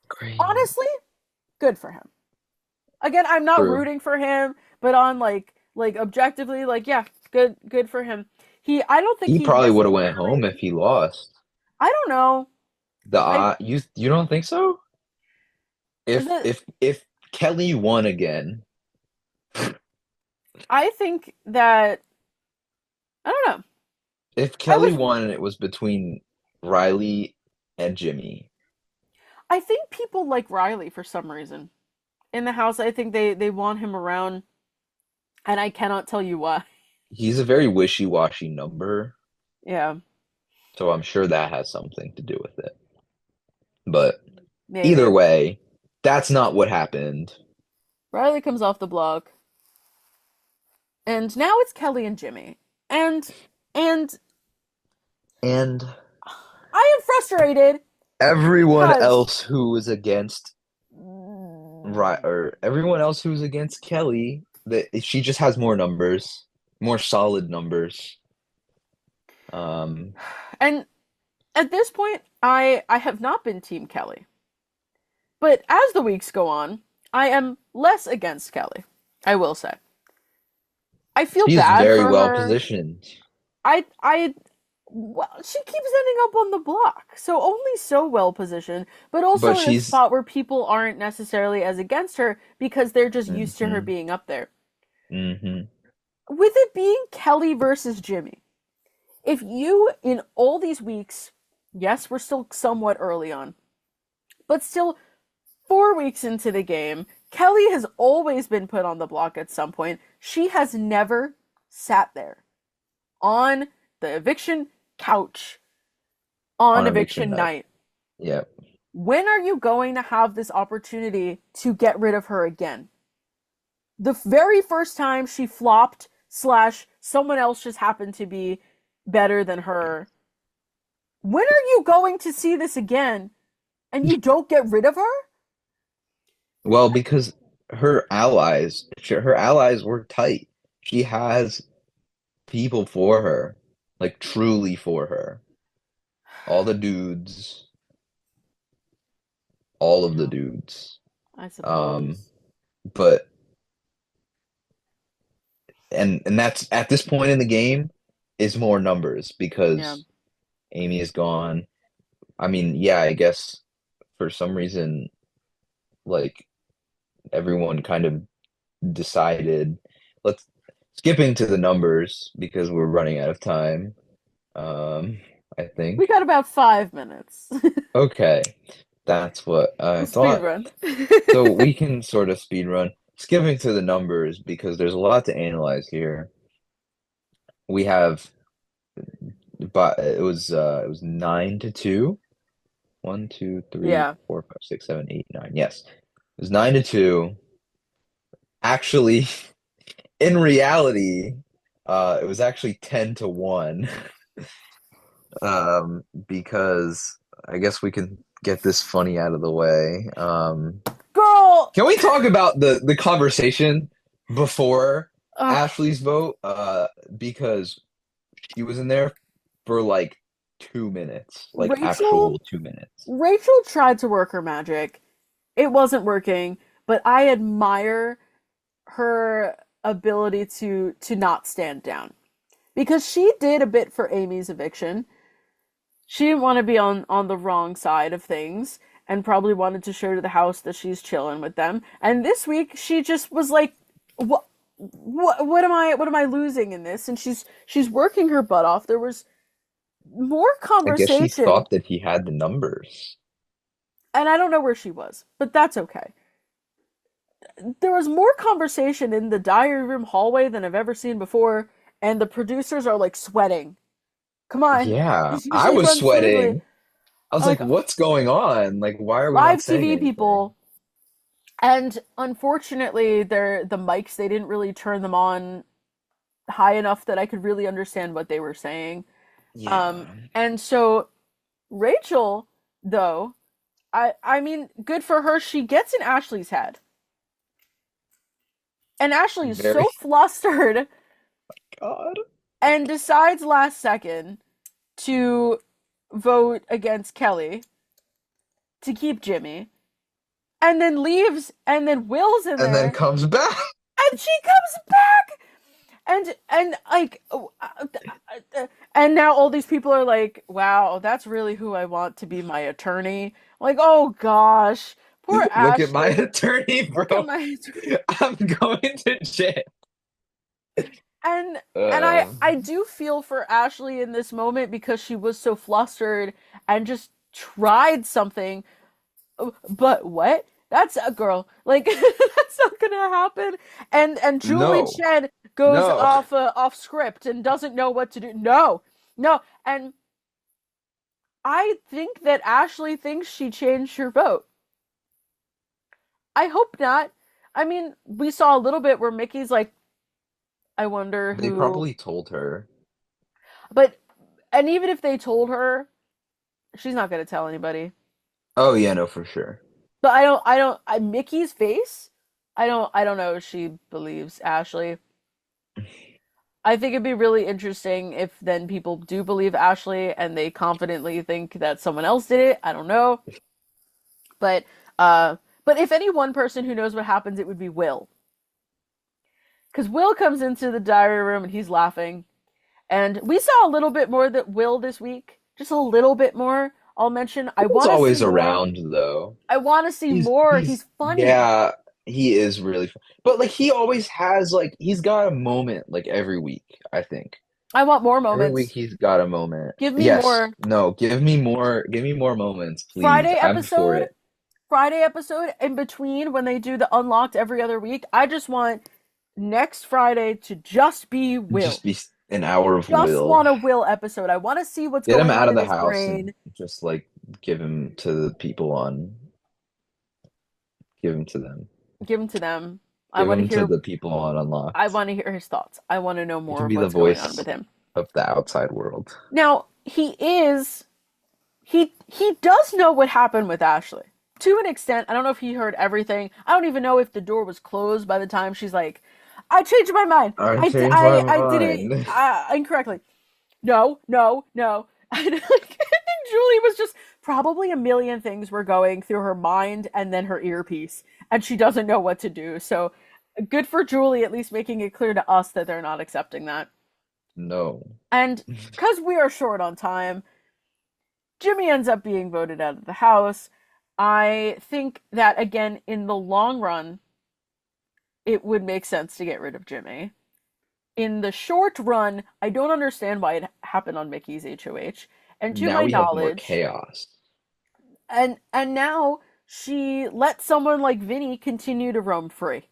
Great. Honestly, good for him. Again, I'm not True. rooting for him, but on like objectively, like yeah, good for him. I don't think He he probably would have went home necessarily. if he lost. I don't know. I You don't think so? the If Kelly won again, I think that I don't know. if I Kelly would. won and it was between Riley and Jimmy, I think people like Riley for some reason in the house. I think they want him around, and I cannot tell you why. he's a very wishy-washy number, Yeah, so I'm sure that has something to do with it. But either maybe. way, that's not what happened. Riley comes off the block, and now it's Kelly and Jimmy, and And I am frustrated everyone because else who was against everyone else who's against Kelly, that she just has more numbers, more solid numbers. Um, and at this point I have not been team Kelly. But as the weeks go on, I am less against Kelly. I will say. I feel she's bad very for well her. positioned, I well, she keeps ending up on the block. So only so well positioned, but also but in a she's spot where people aren't necessarily as against her because they're just used to her hmm being up there. hmm With it being Kelly versus Jimmy, if you in all these weeks, yes, we're still somewhat early on, but still 4 weeks into the game, Kelly has always been put on the block at some point. She has never sat there on the eviction couch on on eviction eviction night. night. Yeah. When are you going to have this opportunity to get rid of her again? The very first time she flopped slash someone else just happened to be better than her. When are you going to see this again and you don't get rid of her? Well, because her allies were tight. She has people for her, like truly for her. All the dudes, all of the Yeah, dudes. I Um, suppose. but and that's at this point in the game is more numbers Yeah. because Amy is gone. I mean, yeah, I guess for some reason, like everyone kind of decided let's skipping to the numbers because we're running out of time. I We think. got about 5 minutes. Okay, that's what I We'll speed thought. run. So we can sort of speed run, skipping through the numbers because there's a lot to analyze here. We have, but it was 9-2. 1, 2, 3, Yeah. 4, 5, 6, 7, 8, 9. Yes, it was 9-2. Actually, in reality, it was actually 10-1. Because I guess we can get this funny out of the way. Girl! Can we talk about the conversation before Ugh. Ashley's vote? Because she was in there for like 2 minutes, like Rachel actual 2 minutes. Rachel tried to work her magic. It wasn't working, but I admire her ability to not stand down. Because she did a bit for Amy's eviction. She didn't want to be on the wrong side of things and probably wanted to show to the house that she's chilling with them. And this week she just was like, what am I losing in this? And she's working her butt off. There was more I guess she conversation, thought that he had the numbers. and I don't know where she was, but that's okay. There was more conversation in the diary room hallway than I've ever seen before, and the producers are like sweating. Come on, Yeah, this I usually was runs smoothly. sweating. I was like, Like what's going on? Like, why are we not live saying TV anything? people, and unfortunately, the mics, they didn't really turn them on high enough that I could really understand what they were saying. Yeah. And so Rachel, though, I mean, good for her. She gets in Ashley's head, and Ashley is Very so flustered God. and decides last second to vote against Kelly to keep Jimmy, and then leaves, and then Will's in And then there, comes back. and she comes back, and like, and now all these people are like, wow, that's really who I want to be my attorney. Like, oh gosh, poor Look at my Ashley. attorney, Look at bro. my attorney. I'm going to jail. And I do feel for Ashley in this moment because she was so flustered and just tried something. But what? That's a girl. Like that's not gonna happen. And Julie No, Chen goes no. off script and doesn't know what to do. No, no. And I think that Ashley thinks she changed her vote. I hope not. I mean, we saw a little bit where Mickey's like, I wonder They who. probably told her. But and even if they told her, she's not gonna tell anybody. Oh yeah, no, for sure. But Mickey's face. I don't know if she believes Ashley. I think it'd be really interesting if then people do believe Ashley and they confidently think that someone else did it. I don't know. But uh but if any one person who knows what happens, it would be Will. Because Will comes into the diary room and he's laughing. And we saw a little bit more that Will this week. Just a little bit more. I'll mention I He's want to see always more. around though. I want to see He's more. he's He's funny. yeah, he is really fun. But like he always has like he's got a moment like every week, I think. I want more Every week moments. he's got a moment. Give me Yes. more. No, give me more moments, please. Friday I'm for episode, it. Friday episode in between when they do the unlocked every other week. I just want next Friday to just be Will. Just be an hour of Just Will. want a Will episode. I want to see what's Get him going out on of in the his house and brain. just like give him to the people on give him to them. Give him to them. I Give want to him to hear. the people on I Unlocked. want to hear his thoughts. I want to know He more can of be the what's going on voice with him. of the outside world. Now he does know what happened with Ashley to an extent. I don't know if he heard everything. I don't even know if the door was closed by the time she's like, "I changed my mind. I changed my I did it mind. incorrectly." No, no, no. I think Julie was just probably a million things were going through her mind and then her earpiece, and she doesn't know what to do. So good for Julie, at least making it clear to us that they're not accepting that. No. And because we are short on time, Jimmy ends up being voted out of the house. I think that, again, in the long run, it would make sense to get rid of Jimmy. In the short run, I don't understand why it happened on Mickey's HOH. And to Now my we have more knowledge, chaos. and now she let someone like Vinny continue to roam free.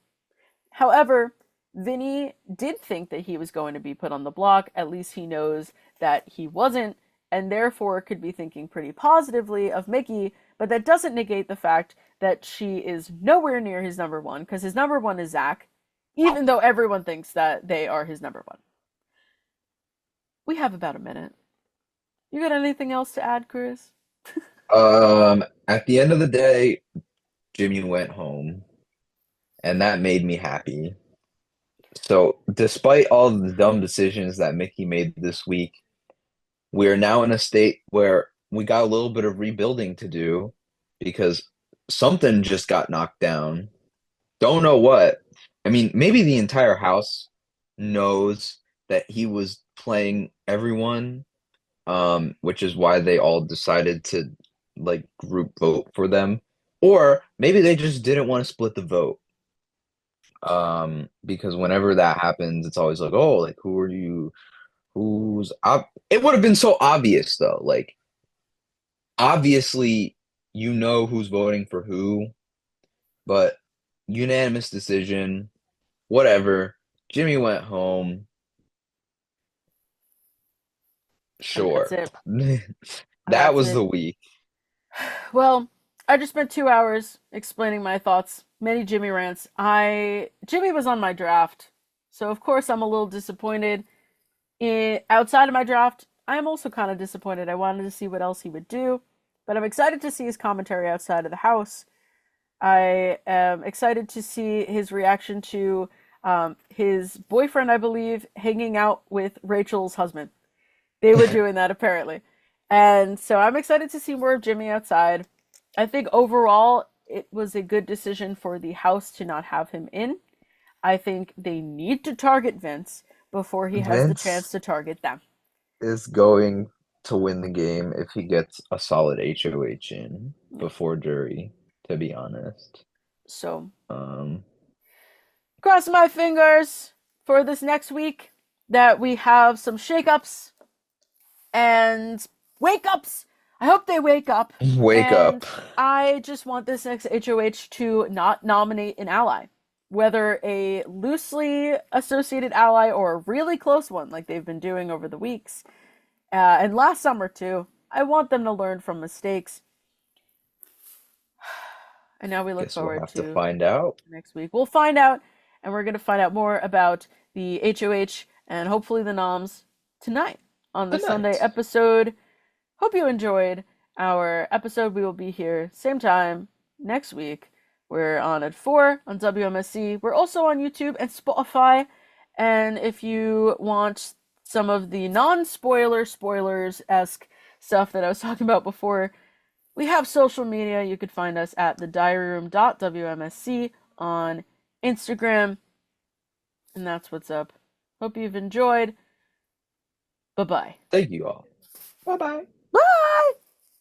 However, Vinny did think that he was going to be put on the block. At least he knows that he wasn't, and therefore could be thinking pretty positively of Mickey, but that doesn't negate the fact that she is nowhere near his number one, because his number one is Zach, even though everyone thinks that they are his number one. We have about a minute. You got anything else to add, Chris? At the end of the day, Jimmy went home, and that made me happy. So, despite all the dumb decisions that Mickey made this week, we are now in a state where we got a little bit of rebuilding to do because something just got knocked down. Don't know what. I mean, maybe the entire house knows that he was playing everyone, which is why they all decided to like group vote for them. Or maybe they just didn't want to split the vote. Because whenever that happens, it's always like, oh, like who are you? Who's up? It would have been so obvious though. Like, obviously, you know who's voting for who, but unanimous decision, whatever. Jimmy went home. Sure. That's That That's was it. the week. Well, I just spent 2 hours explaining my thoughts. Many Jimmy rants. Jimmy was on my draft, so of course I'm a little disappointed. Outside of my draft, I am also kind of disappointed. I wanted to see what else he would do, but I'm excited to see his commentary outside of the house. I am excited to see his reaction to his boyfriend, I believe, hanging out with Rachel's husband. They were doing that apparently. And so I'm excited to see more of Jimmy outside. I think overall it was a good decision for the house to not have him in. I think they need to target Vince before he has the Vince chance to target them. is going to win the game if he gets a solid HOH in before jury, to be honest. So, Um, cross my fingers for this next week that we have some shakeups and wake-ups. I hope they wake up. wake And up. I just want this next HOH to not nominate an ally. Whether a loosely associated ally or a really close one, like they've been doing over the weeks. And last summer, too. I want them to learn from mistakes. And now we look Guess we'll forward have to to find out. next week. We'll find out, and we're going to find out more about the HOH and hopefully the noms tonight on the Sunday episode. Hope you enjoyed our episode. We will be here same time next week. We're on at 4 on WMSC. We're also on YouTube and Spotify. And if you want some of the non-spoiler, spoilers-esque stuff that I was talking about before, we have social media. You could find us at thediaryroom.wmsc on Instagram. And that's what's up. Hope you've enjoyed. Bye-bye. Thank you all. Bye-bye. Bye!